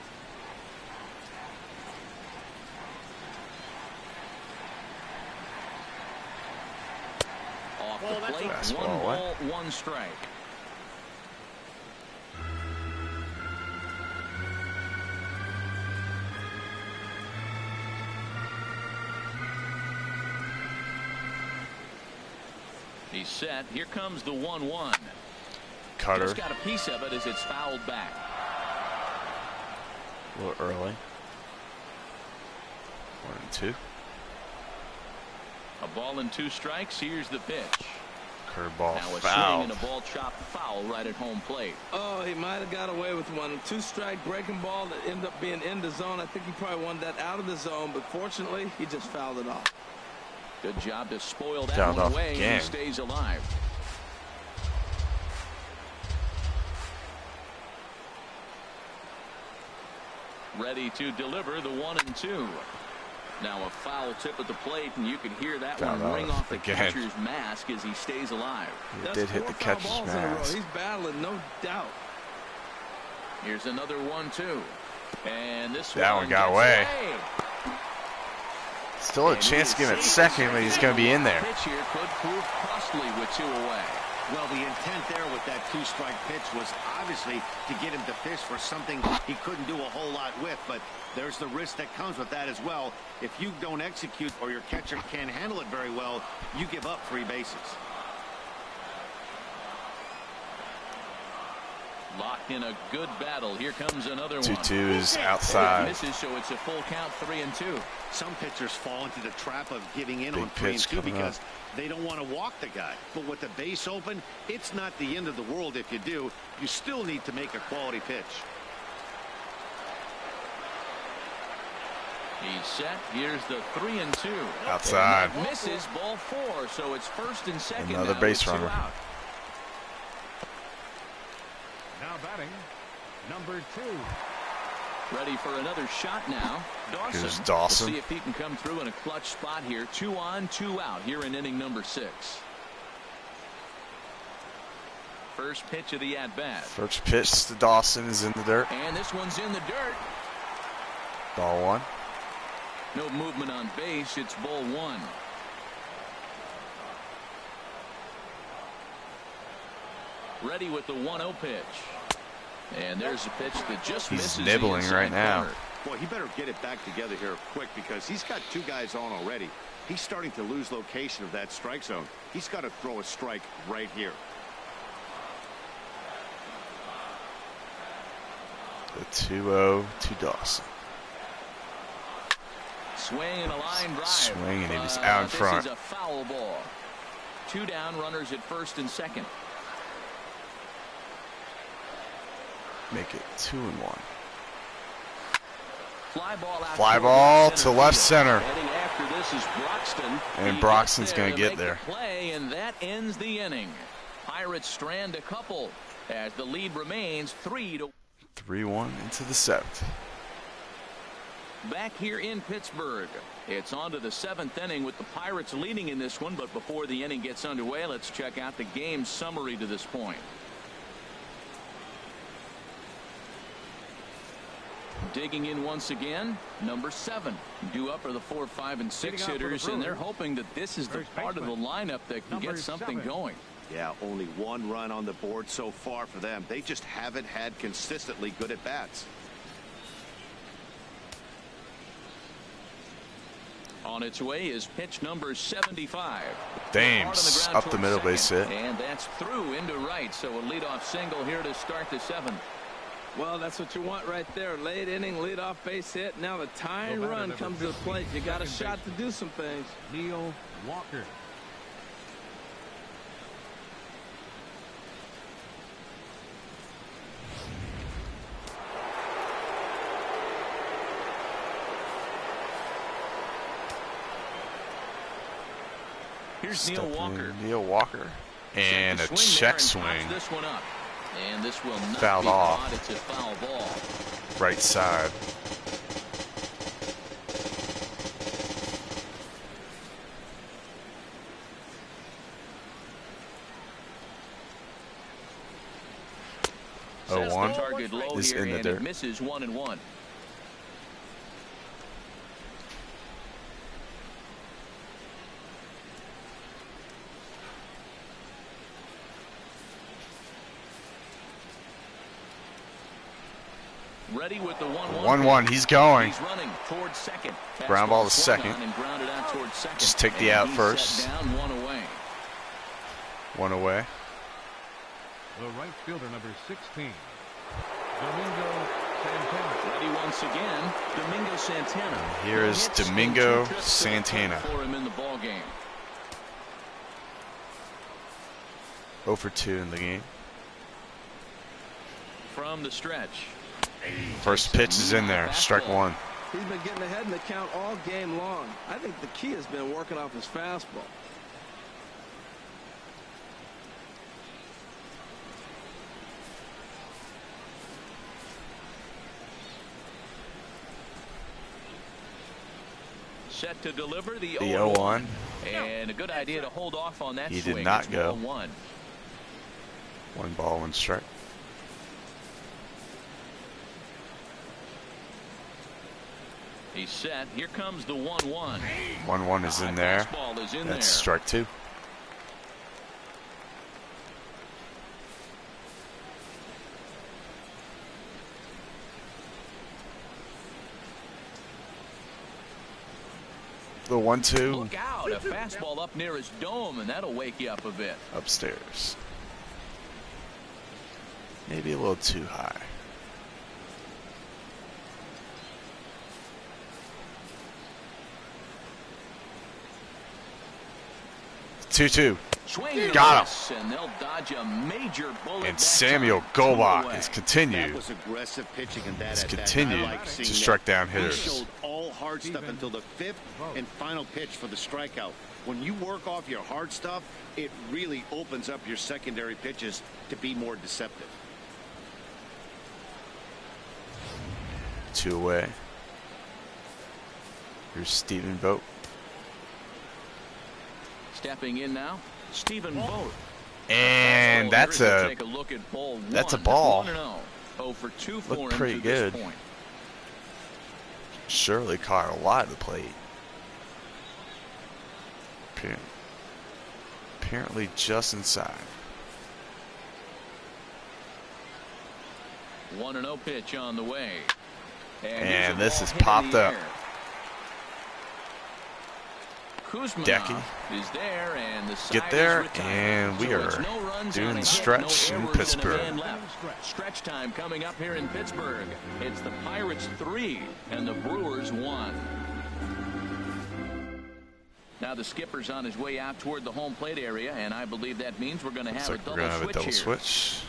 Off the plate, fastball 1 ball, 1 strike. He's set. Here comes the 1-1. Cutter. Just got a piece of it as it's fouled back. A little early. 1-2. A ball and 2 strikes. Here's the pitch. Curveball Now a foul. swing and a ball chopped foul right at home plate. Oh, he might have got away with one. 2-strike breaking ball that ended up being in the zone. I think he probably wanted that out of the zone, but fortunately, he just fouled it off. Good job to spoil that Fouled one off away, again. and he stays alive. Ready to deliver the 1-2. Now a foul tip at the plate, and you can hear that Fouled one ring off the again. catcher's mask as he stays alive. He did hit the catcher's mask. He's battling, no doubt. Here's another 1-2. And this That one got gets away. Still a chance to give him a second, but he's going to be in there. Pitch here could prove costly with 2 away. Well, the intent there with that 2-strike pitch was obviously to get him to fish for something he couldn't do a whole lot with, but there's the risk that comes with that as well. If you don't execute or your catcher can't handle it very well, you give up 3 bases. Locked in a good battle. Here comes another one. 2-2 is outside. Misses, so it's a full count, 3-2. Some pitchers fall into the trap of giving in Big on pitch 3-2 coming because up. they don't want to walk the guy. But with the base open, it's not the end of the world if you do. You still need to make a quality pitch. He's set. Here's the 3-2. Outside. And that misses, ball 4, so it's first and second. Another now base with 2 runner. out. Now batting, number 2. Ready for another shot now. Dawson. Here's Dawson. We'll see if he can come through in a clutch spot here. 2 on, 2 out here in inning number 6. First pitch of the at-bat. First pitch to Dawson is in the dirt. And this one's in the dirt. Ball 1. No movement on base. It's ball 1. Ready with the 1-0 pitch. And there's a pitch that just misses. He's nibbling the right now. corner. Boy, he better get it back together here quick because he's got 2 guys on already. He's starting to lose location of that strike zone. He's got to throw a strike right here. The 2-0 to Dawson. Swing and a line drive. Swing, and he was out in front. This is a foul ball. 2 down, runners at first and second. Make it 2-1. Fly ball to left center. Heading after this is Broxton. And He Broxton's gets going to there get make there. the play, and that ends the inning. Pirates strand a couple as the lead remains 3-1. 3-1 into the 7th. Back here in Pittsburgh, it's on to the 7th inning with the Pirates leading in this one. But before the inning gets underway, let's check out the game summary to this point. Digging in once again, number 7. Due up are the 4, 5, and 6 hitters, and they're hoping that this is the part of the lineup that can get something going. Yeah, only 1 run on the board so far for them. They just haven't had consistently good at bats. On its way is pitch number 75. Dames up the middle base hit. And that's through into right, so a leadoff single here to start the 7th. Well, that's what you want right there. Late inning, leadoff base hit. Now the tying run comes to the plate. You got a shot to do some things. Neil Walker. Here's Neil Walker. Neil Walker. And a check swing. This one up. And this will not Fouled be off. caught. It's a foul ball. Right side. 0-1 target low is here, in the and dirt. it misses 1-1. Ready with the 1-1. He's going. He's running towards second. Ground ball to second. And grounded out towards second. Just take the out first. Down, 1 away. 1 away. The right fielder, number 16, Domingo Santana. Ready once again, Domingo Santana. And here is Domingo Santana. For him in the ball game. 0 for 2 in the game. From the stretch. First pitch is in there. Strike 1. He's been getting ahead in the count all game long. I think the key has been working off his fastball. Set to deliver the 0-1. And a good idea to hold off on that He swing. did not It's go. 1-1. 1 ball, 1 strike. He's set. Here comes the 1-1. 1-1 is in there. Fastball is in That's there. strike 2. The 1-2 Look out. A fastball up near his dome, and that'll wake you up a bit. upstairs. Maybe a little too high. Two. Swing Got him. And they'll dodge a major bullet. And that Samuel time. Gobach 2 has away. continued. That was aggressive pitching, and that Has at bat. continued I like seeing to that. strike down He hitters. showed all hard stuff until the 5th and final pitch for the strikeout. When you work off your hard stuff, it really opens up your secondary pitches to be more deceptive. 2 away. Here's Stephen Vogt. Stepping in now, Stephen Vogt. And that's a Take a look at ball that's a one. ball. 1-0. 0 for 2 for Looked him pretty to this good. point. Surely caught a lot of the plate. Apparently just inside. 1-0 pitch on the way. And here's this a is ball hit in popped the up. air. Kuzma Decky. is there, and the side Get there, is retired. and we So are it's no runs doing on a the hit, stretch no in errors, and a Pittsburgh. man left. Stretch time coming up here in Pittsburgh. It's the Pirates 3 and the Brewers 1. Now the skipper's on his way out toward the home plate area, and I believe that means we're going to have Looks like a we're double gonna have a double switch here. switch.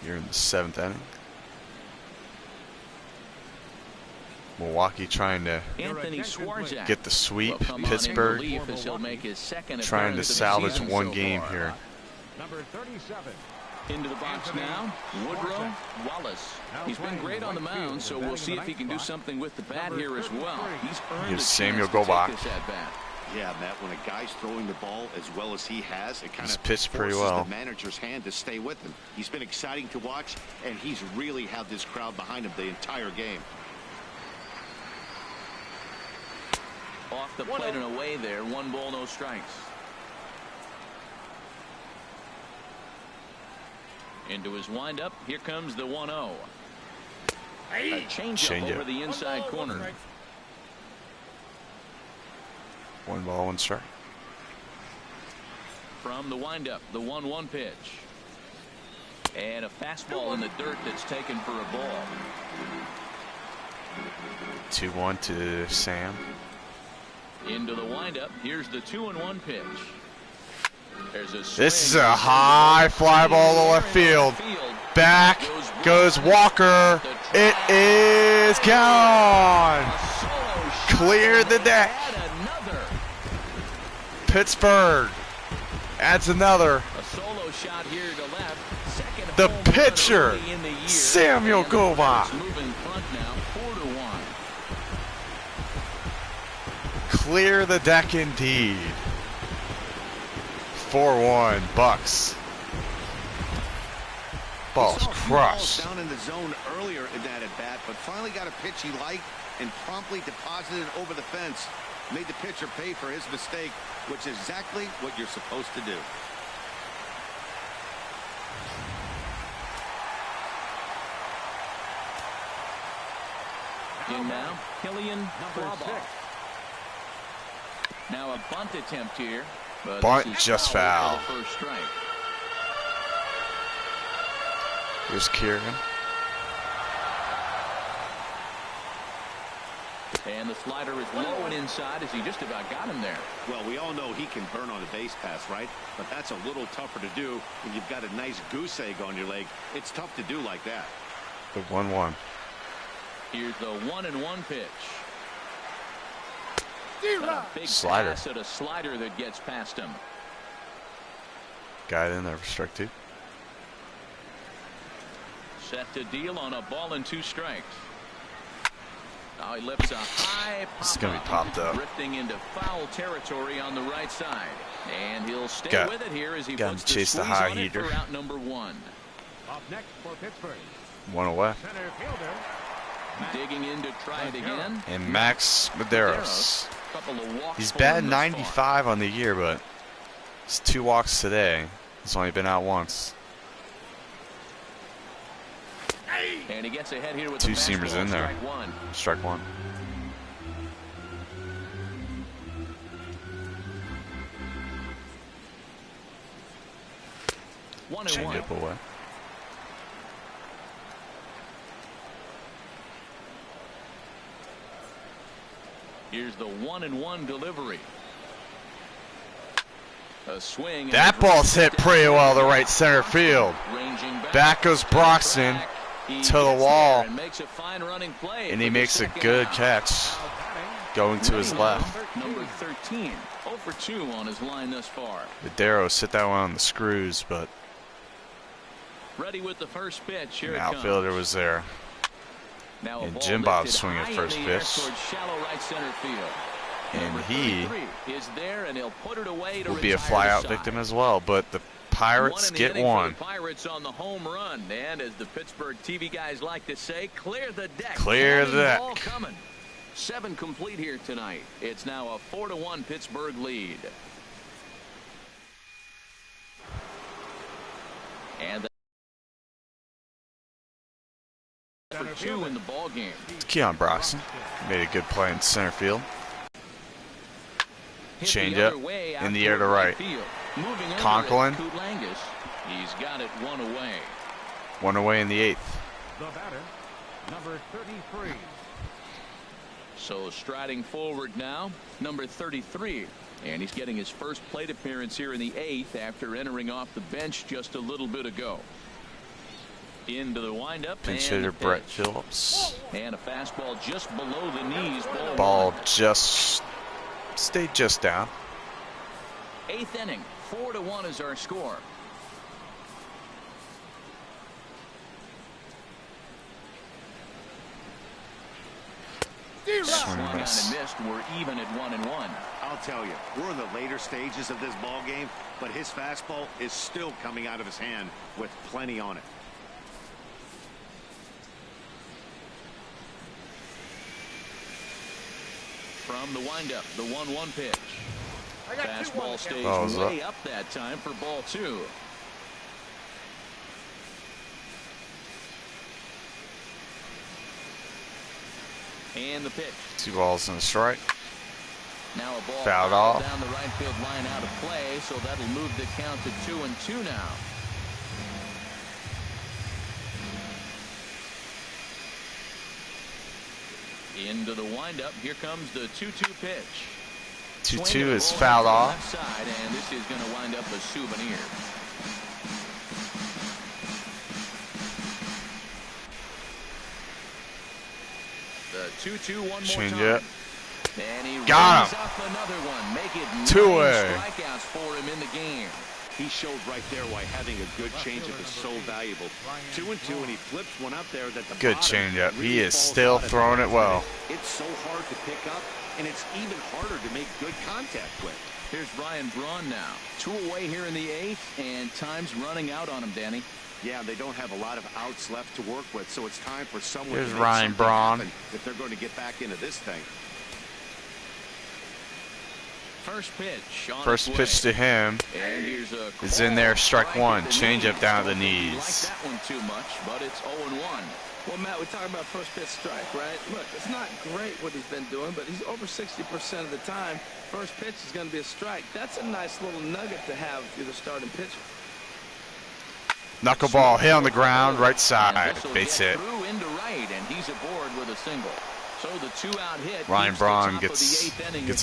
Here in the 7th inning. Milwaukee trying to Anthony Swarzak get the sweep. will come on in Pittsburgh relief as he'll make his second trying to appearance of the salvage season 1 so game far. here. Number 37. Into the box now, Woodrow Wallace. He's been great on the mound, so we'll see if he can do something with the bat here as well. He's earned Here's a Samuel chance to Gobach. take this at bat. Yeah, Matt, when a guy's throwing the ball as well as he has, it kind He's of pitched pretty forces well. the manager's hand to stay with him. He's been exciting to watch, and he's really had this crowd behind him the entire game. Off the plate and away there. 1 ball, no strikes. Into his windup. Here comes the 1-0. A changeup over the inside corner. 1 ball, 1 strike. From the windup, the 1-1 pitch. And a fastball in the dirt that's taken for a ball. 2-1 to Sam. Into the windup. Here's the 2-1 pitch. There's a This is a high fly ball to left field. Back goes Walker. It is gone. Cleared the deck. Pittsburgh adds another. A solo shot here to left. Second The home run pitcher, early in the year. Samuel And the Gobach. Pirates move in front now, 4-1. Clear the deck indeed. 4-1 Bucks. Ball's crushed. Down in the zone earlier in that at bat, but finally got a pitch he liked and promptly deposited it over the fence. Made the pitcher pay for his mistake, which is exactly what you're supposed to do. In now, Killian Number Now a bunt attempt here. Bunt just foul. First strike. Here's Kieran. And the slider is low and inside as he just about got him there. Well, we all know he can burn on a base pass, right? But that's a little tougher to do when you've got a nice goose egg on your leg. It's tough to do like that. The 1-1. Here's the 1-1 pitch. A big slider. Pass at a slider that gets past him. Got it in there for strike 2. Set to deal on a ball and 2 strikes. Now he lifts a high pop. It's gonna be popped up. Drifting into foul territory on the right side. And he'll stay with it here as he puts chase the the squeeze high on heater. it for out number 1. Up next for Pittsburgh, 1 away. center fielder. Digging in to try it again. And Max Medeiros. Couple of walks He's for batting him thus far. 95 on the year, but it's 2 walks today. He's only been out once. And he gets ahead here with 2 the seamers fastball, in there. strike 1. Strike 1. Change up away. Here's the 1-1 delivery. A swing. That ball's hit pretty well to right center field. Back goes Broxton to the wall. And he makes a good catch going to his left. Number 13, 0 for 2 on his line thus far. Medeiros hit that one on the screws, but ready with the first pitch. Here the it outfielder comes. was there. Now And Jim Bob's swinging at first pitch. Shallow right center field. And he is there, and he'll put it away to will be a retire the flyout side. victim as well, but the Pirates get one. The Pirates on the home run, and as the Pittsburgh TV guys like to say, clear the deck. Clear the deck. Ball coming. 7 complete here tonight. It's now a 4-1 Pittsburgh lead. And for 2 in the ball game. Keon Broxton made a good play in center field. Change up in the air to right. Conklin. He's got it 1 away. 1 away in the 8th. The batter, number 33. So striding forward now, number 33. And he's getting his first plate appearance here in the 8th after entering off the bench just a little bit ago. Into the windup. Pinch hitter Brett Phillips. And a fastball just below the knees. Ball just stayed just down. 8th inning. 4-1 is our score. Swing and miss. Missed. We're even at 1-1. I'll tell you, we're in the later stages of this ball game, but his fastball is still coming out of his hand with plenty on it. From the windup, the 1-1 pitch. Fastball stays Ball's way up that time for ball 2. And the pitch. 2 balls and a strike. Now a ball fouled off down the right field line out of play, so that'll move the count to 2-2 now. Into the windup. Here comes the 2-2 pitch. 2-2 is fouled off. Left side, and this is going to wind up a souvenir. The 2-2 one more Change time. up. And he Got him. up another one. Make it 2-way. 9 strikeouts for him in the game. He showed right there why having a good changeup is so valuable. 2-2, and he flips one up there that the Good bottom changeup. really He is falls still out at throwing the it well. It's so hard to pick up, and it's even harder to make good contact with. Here's Ryan Braun now. 2 away here in the 8th, and time's running out on him, Danny. Yeah, they don't have a lot of outs left to work with, so it's time for someone Here's to make Ryan something Braun. happen if they're going to get back into this thing. First pitch. First pitch to him is in there. Strike one. Changeup down at the knees. Like that one too much, but it's 0-1. Well, Matt, we're talking about first pitch strike, right? Look, it's not great what he's been doing, but he's over 60% of the time. First pitch is going to be a strike. That's a nice little nugget to have if you're the starting pitcher. Knuckleball hit on the ground, right side. Base hit. Through into right, and he's aboard with a single. So the 2-out hit. Ryan Braun gets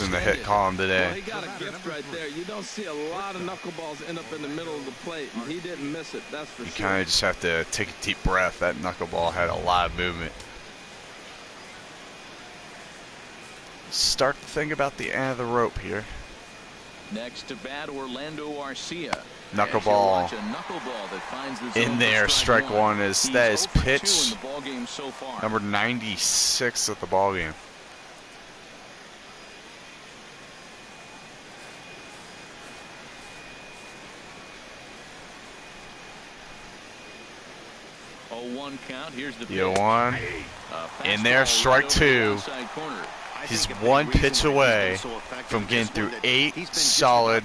in the hit column today. Well, he got a gift right there. You don't see a lot of knuckleballs end up in the middle of the plate, and he didn't miss it. That's for sure. You kind of just have to take a deep breath. That knuckleball had a lot of movement. Start to think about the end of the rope here. Next to bat, Orlando Arcia. Knuckleball in there. Strike one. That is pitch number 96 of the ball game. The 0-1 count. Here's the 0-1 in there. Strike two. He's one pitch away from getting through 8 solid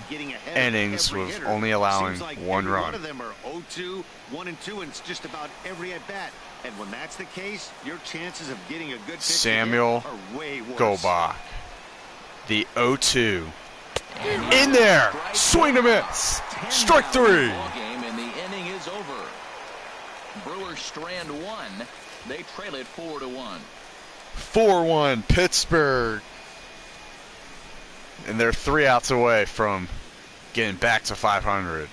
innings with only allowing one run. One of them are 0-2, 1-2, and it's just about every at bat. And when that's the case, your chances of getting a good pitch Samuel are way worse. Gobach, the 0-2 in there. Swing and miss. Strike three. And the inning is over. Brewers strand one. They trail it 4-1. 4-1 Pittsburgh, and they're 3 outs away from getting back to 500.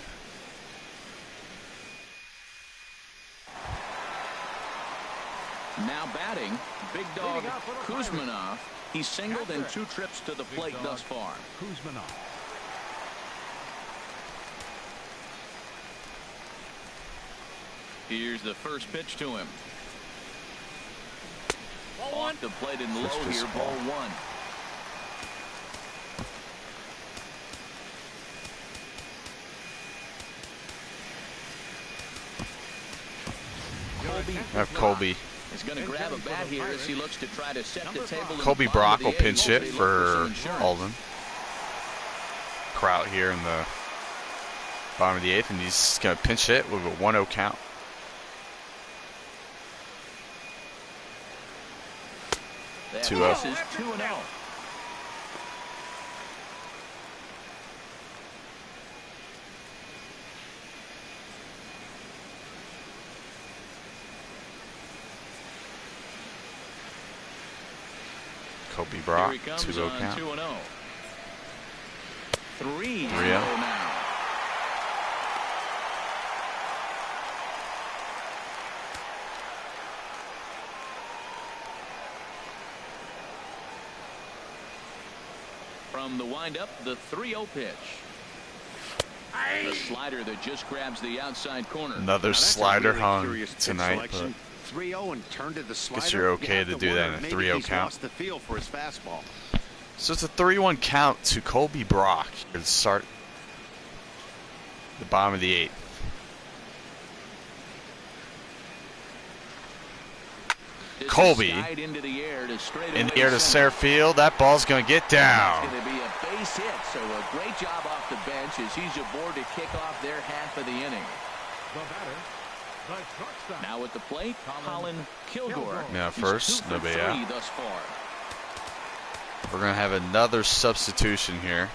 Now batting, big dog Kuzmanov. He's singled in 2 trips to the plate thus far. Here's the first pitch to him. Off the plate and low here, ball 1. Colby. He's going to grab a bat here as he looks to try to set the table. Colby Brock will pinch hit for Alden. Kraut here in the bottom of the 8th, and he's going to pinch hit with a 1-0 count. That 2-0. is 2-0. Colby Brock, 2-0 count. 2-0. 3-0 3-0. now. From the windup, the 3-0 pitch. The slider that just grabs the outside corner. Another slider hung tonight, but 3-0 and turned to the slider. guess you're okay to do that in a 3-0 count. Lost the feel for his fastball. So it's a 3-1 count to Colby Brock to start the bottom of the 8th. Colby in the air to center field. That ball's going to get down. It's going to be a base hit, so a great job off the bench as he's aboard to kick off their half of the inning. Now at the plate, Colin Kilgore. Now first, nobody out. Thus far. We're going to have another substitution here.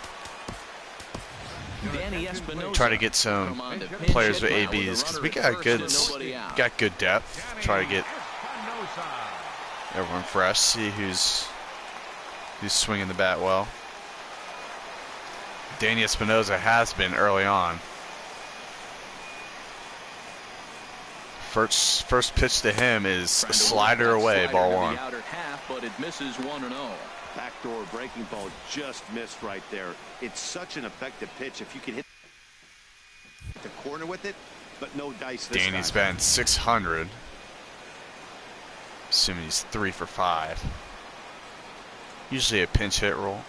Danny Espinosa try to get some players with ABs because we got good depth. Try to get everyone fresh. See who's swinging the bat well. Danny Espinosa has been early on. First pitch to him is a slider away, ball 1. Outer half, but it misses 1-0. Backdoor breaking ball just missed right there. It's such an effective pitch if you can hit the corner with it, but no dice this time. Danny's been 600. Assuming he's 3 for 5. Usually a pinch hit roll.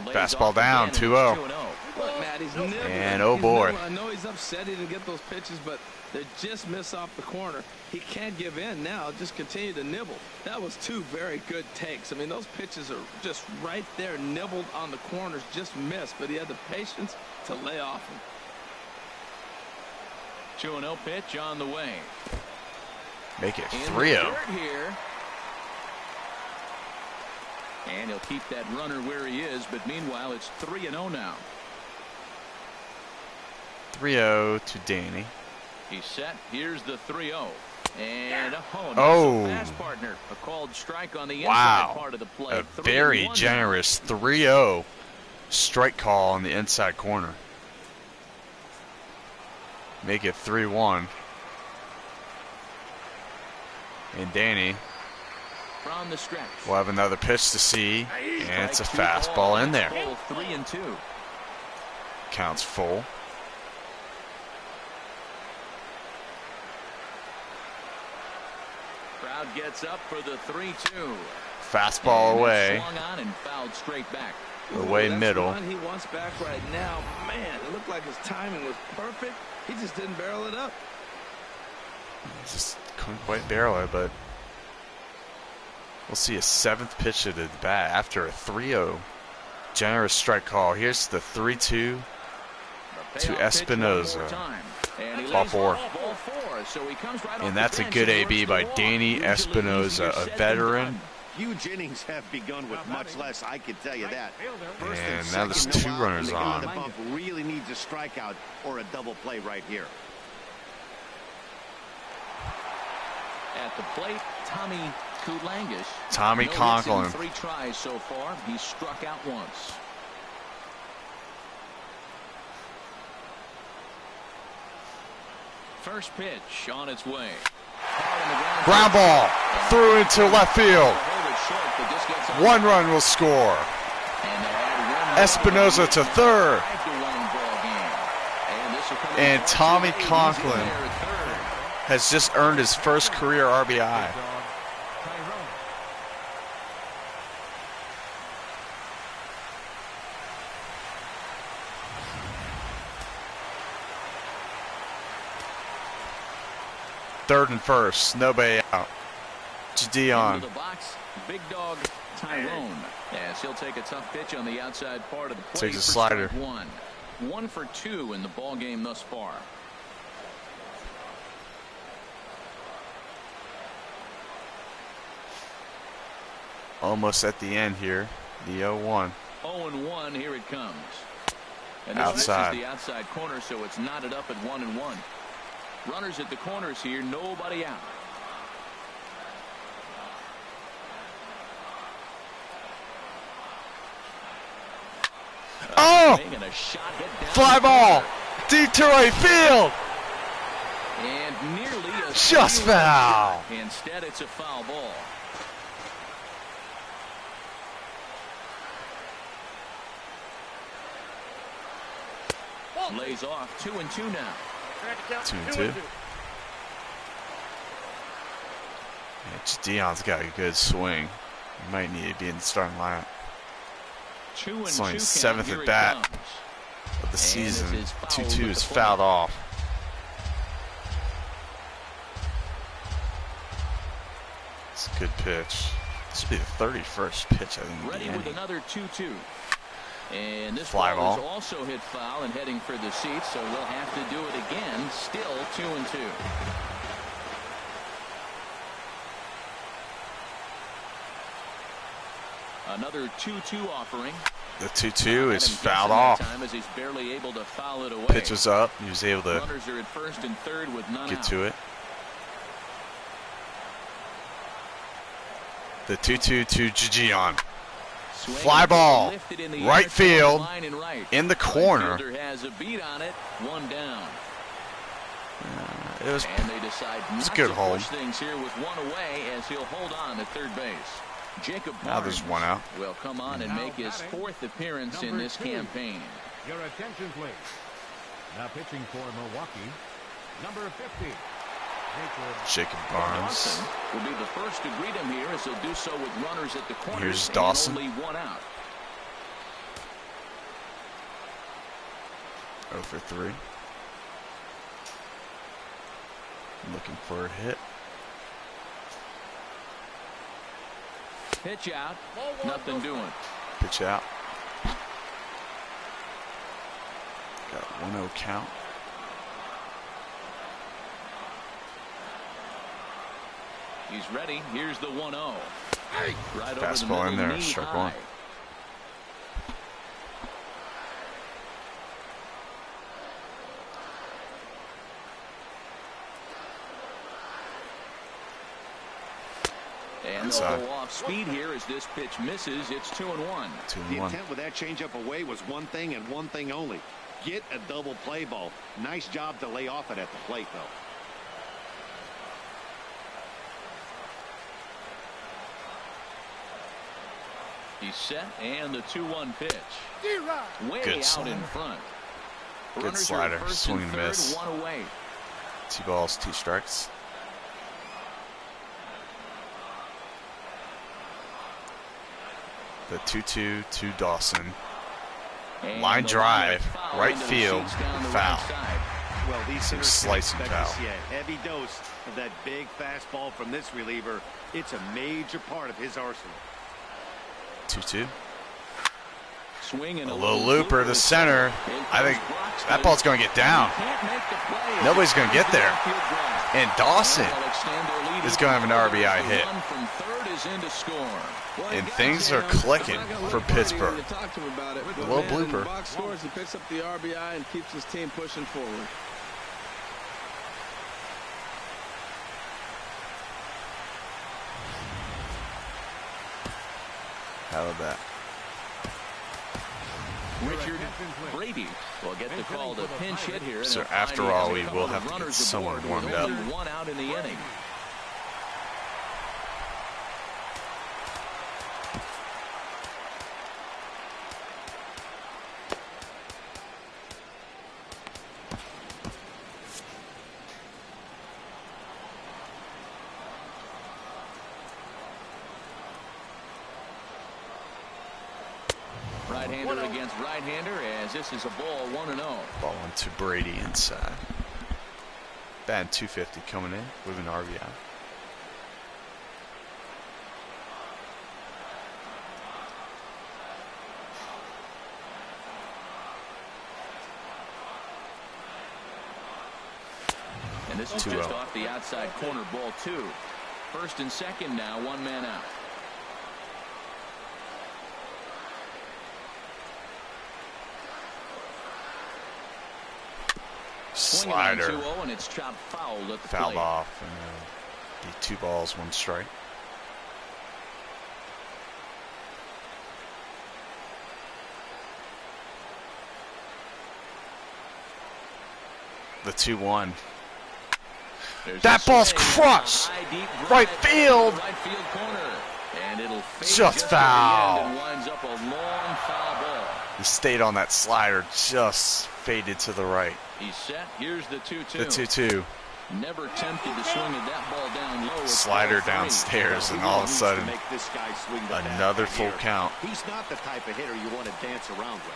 Fastball down, 2-0. Look, Matt, he's nibbling. And oh boy. I know he's upset he didn't get those pitches, but they just miss off the corner. He can't give in now. Just continue to nibble. That was 2 very good takes. I mean, those pitches are just right there, nibbled on the corners, just missed. But he had the patience to lay off him. 2-0 pitch on the way. Make it 3-0. Here. And he'll keep that runner where he is, but meanwhile it's 3-0 now. 3-0 to Danny. He's set. Here's the 3-0. And oh, fast partner. A called strike on the wow. inside part of the plate. A very generous 3-0 strike call on the inside corner. Make it 3-1. And Danny from the stretch will have another pitch to see, and it's a fastball in there. 3-2. Counts full. Crowd gets up for the 3-2. Fastball away. Swung on and fouled straight back. Away middle. That's the one he wants back right now. Man, it looked like his timing was perfect. He just didn't barrel it up. Just couldn't quite barrel it, but we'll see a 7th pitch of the bat after a 3-0 generous strike call. Here's the 3-2 to Espinoza. Ball 4. And that's a good AB by Danny Espinoza, a veteran. Huge innings have begun with much less, I can tell you that. And now there's 2 runners on. The bump really needs a strikeout or a double play right here. At the plate, Tommy Kulangish. Tommy Conklin. 3 tries so far. He's struck out once. First pitch on its way. Ground ball through into left field. 1 run will score. Espinoza to third. And Tommy Conklin has just earned his first career RBI. Third and first, nobody out. Dion. Into the box, big dog Tyrone. Yes, he'll take a tough pitch on the outside part of the plate. Takes a slider. 1 for 2 in the ball game thus far. Almost at the end here. The 0-1. 0-1. Here it comes. And outside. This is the outside corner, so it's knotted up at 1-1. Runners at the corners here, nobody out. Oh! Fly ball! Deep to right field! And nearly a just foul! Instead, it's a foul ball. Lays off 2-2 now. 2-2. Dion's got a good swing. He might need to be in the starting lineup. It's only his 7th at bat of the season. 2-2 is fouled off. It's a good pitch. This will be the 31st pitch, I think. Ready with another 2-2. And this fly ball is also hit foul and heading for the seats, so he'll have to do it again. Still 2-2. Another 2-2 offering. The 2-2 is fouled off. As he's barely able to foul it away. Pitch was up. He was able to Runners are at first and third with none get out. to it. The 2-2 to Jijian. Fly ball, right field, in the corner. Has a beat on it, 1 down. It was a good hold. Things here with 1 away as he'll hold on at third base. Jacob now there's 1 out. Will come on and make his 4th appearance in this campaign. Your attention, please. Now pitching for Milwaukee, number 50. Jacob Barnes will be the first to greet him here as he'll do so with runners at the corner. Here's Dawson. Only 1 out. 0 for 3. Looking for a hit. Pitch out. Nothing doing. Pitch out. Got 1-0 count. He's ready. Here's the 1-0. Right fastball over the in there. knee Strike high. 1. And they'll go off speed here as this pitch misses. It's 2-1. The intent with that changeup away was one thing and one thing only. Get a double play ball. Nice job to lay off it at the plate, though. He's set, and the 2-1 pitch. Way Good out slider. in front. Good Runners are slider. first Swing and and third, miss. 1 away. 2 balls, 2 strikes. The 2-2 to Dawson. And Line the drive, foul right into the field, seats down the foul. right side. Well, these Some hitters can slicing expect foul. to see a heavy dose of that big fastball from this reliever. It's a major part of his arsenal. 2-2. Swing and A little looper to center. I think that ball ball's going to get down. Nobody's going to get there. And Dawson is going to have an RBI hit. And things are clicking for Pittsburgh. A little blooper. Box scores, he picks up the RBI and keeps his team pushing forward. How about that? Richard Brady will get the call to pinch hit here. So after all, we will have to get someone warmed up. 1 out in the inning. Right-hander against right-hander as this is a ball 1-0. Ball one to Brady inside. Batting 250 coming in with an RBI. And this is just off the outside corner, ball 2. First and second now, 1 man out. Slider. 2-0 and it's chopped foul at the Fouled plate. off. And the 2 balls, 1 strike. The 2-1. That ball's crushed. Right field. Right field corner. And it'll fade Just at foul. the end and winds up a long foul ball. He stayed on that slider, just faded to the right. He's set. Here's the 2-2. The 2-2. Never tempted to swing at that ball down low. It's Slider ball 3. downstairs, and all of a sudden, Make this guy swing the bat another from full here. count. He's not the type of hitter you want to dance around with.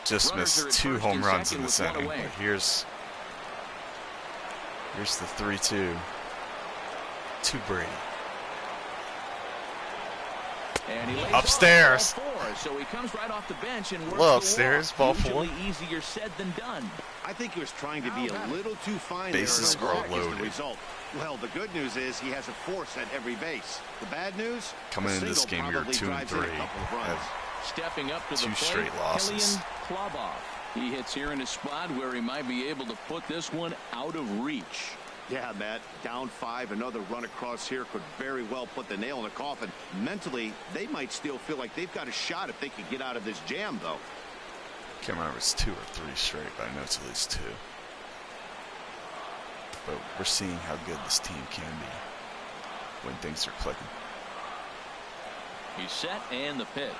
Just Runners are missed at 2 first home and runs second in this with 1 inning. away. But here's the 3-2 to Brady. And he lays Upstairs. off ball 4, so he comes right off the bench and works Well, the upstairs, walk. ball 4. Usually easier said than done. I think he was trying to be a little too fine Bases there. are And a walk is loaded. the result. Well, the good news is he has a force at every base. The bad news? Coming a into this single game, you're probably 2 and drives in 3. a couple of runs. Have Stepping up to the 2 plate, straight losses. Killian Kloboff. He hits here in a spot where he might be able to put this one out of reach. Yeah, Matt, down 5, another run across here could very well put the nail in the coffin. Mentally, they might still feel like they've got a shot if they could get out of this jam, though. Can't remember if it's 2 or 3 straight, but I know it's at least 2. But we're seeing how good this team can be when things are clicking. He's set and the pitch.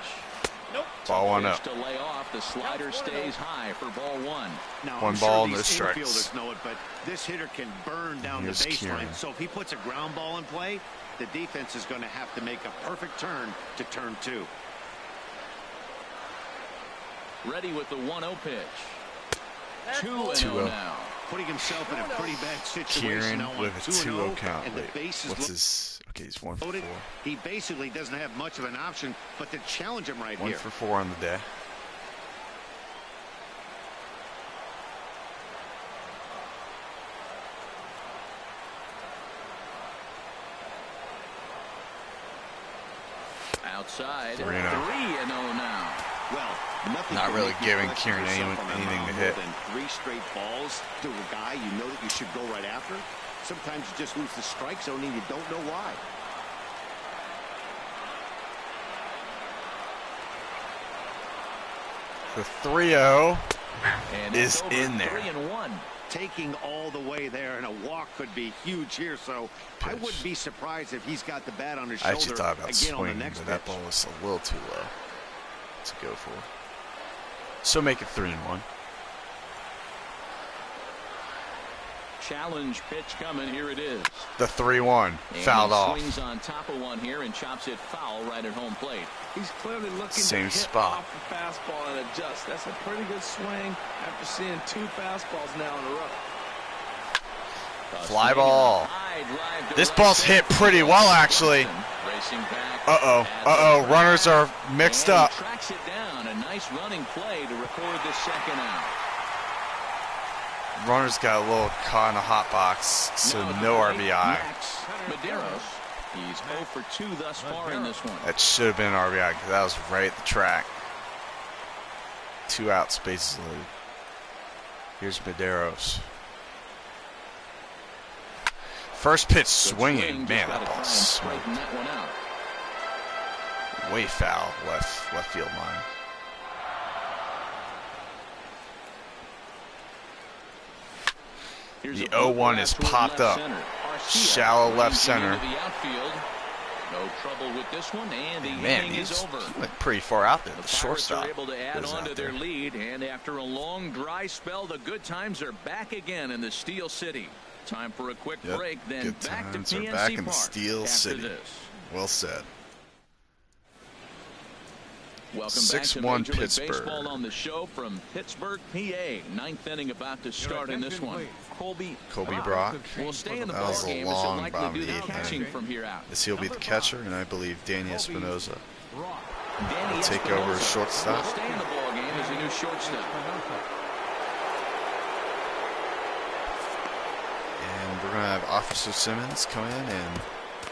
Ball 1 up. To lay off, the slider stays high for ball 1. Now, 1 I'm ball, sure no these strikes. infielders know it, but this hitter can burn down Here's the baseline. Kieran. So if he puts a ground ball in play, the defense is going to have to make a perfect turn to turn 2. Ready with the 1-0 pitch. 2-0 now. Putting himself in a pretty bad situation Kieran now on with a 2-0 count. and the bases What's his? Okay, he's 1 for 4. He basically doesn't have much of an option but to challenge him right 1 here. 1 for 4 on the day. Outside. 3-0 now. Well, nothing not really giving pressure Kieran yourself on the anything to mound hit. more than 3 straight balls to a guy you know that you should go right after. Sometimes you just lose the strike zone and you don't know why. The 3-0 is in there. 3-1. Taking all the way there, and a walk could be huge here, so I wouldn't be surprised if he's got the bat on his I shoulder actually thought about again on the swinging, next but that pitch. ball was a little too low to go for. So make it 3-1. Challenge pitch coming. Here it is. The 3-1 fouled off. Swings on top of one here and chops it foul right at home plate. He's clearly looking Same to hit spot. off the fastball and adjust. That's a pretty good swing after seeing 2 fastballs now in a row. Fly ball. This ball's hit pretty well, actually. Uh-oh. Runners are mixed up. Tracks it down. A nice running play to record the second out. Runners got a little caught in a hot box, so no RBI. Medeiros. He's 0 for 2 thus far in this one. That should have been an RBI because that was right at the track. 2 outs, bases loaded. Here's Medeiros. First pitch swinging. Man, that ball's smoked. Way foul left field line. The 0-1 is popped up. Shallow left center. No trouble with this one, and the Man, inning is over. He went pretty far out there. The Pirates shortstop are able to add goes on out to their there. lead, and after a long dry spell, the good times are back again in the Steel City. Time for a quick break, then Good back to times are PNC back in the Park Steel after City. this. Well said. Welcome back to 6-1 Major League Pittsburgh. Baseball on the show from Pittsburgh, PA. 9th inning about to start in this one. Kobe Brock. will stay in the That was ball a game, and long so likely bottom do of the the 8th catching inning. from here out. This he'll be the catcher, and I believe Danny Espinosa Danny will take over as Espinosa shortstop. will stay in the ball game as a new shortstop. And we're going to have Officer Simmons come in and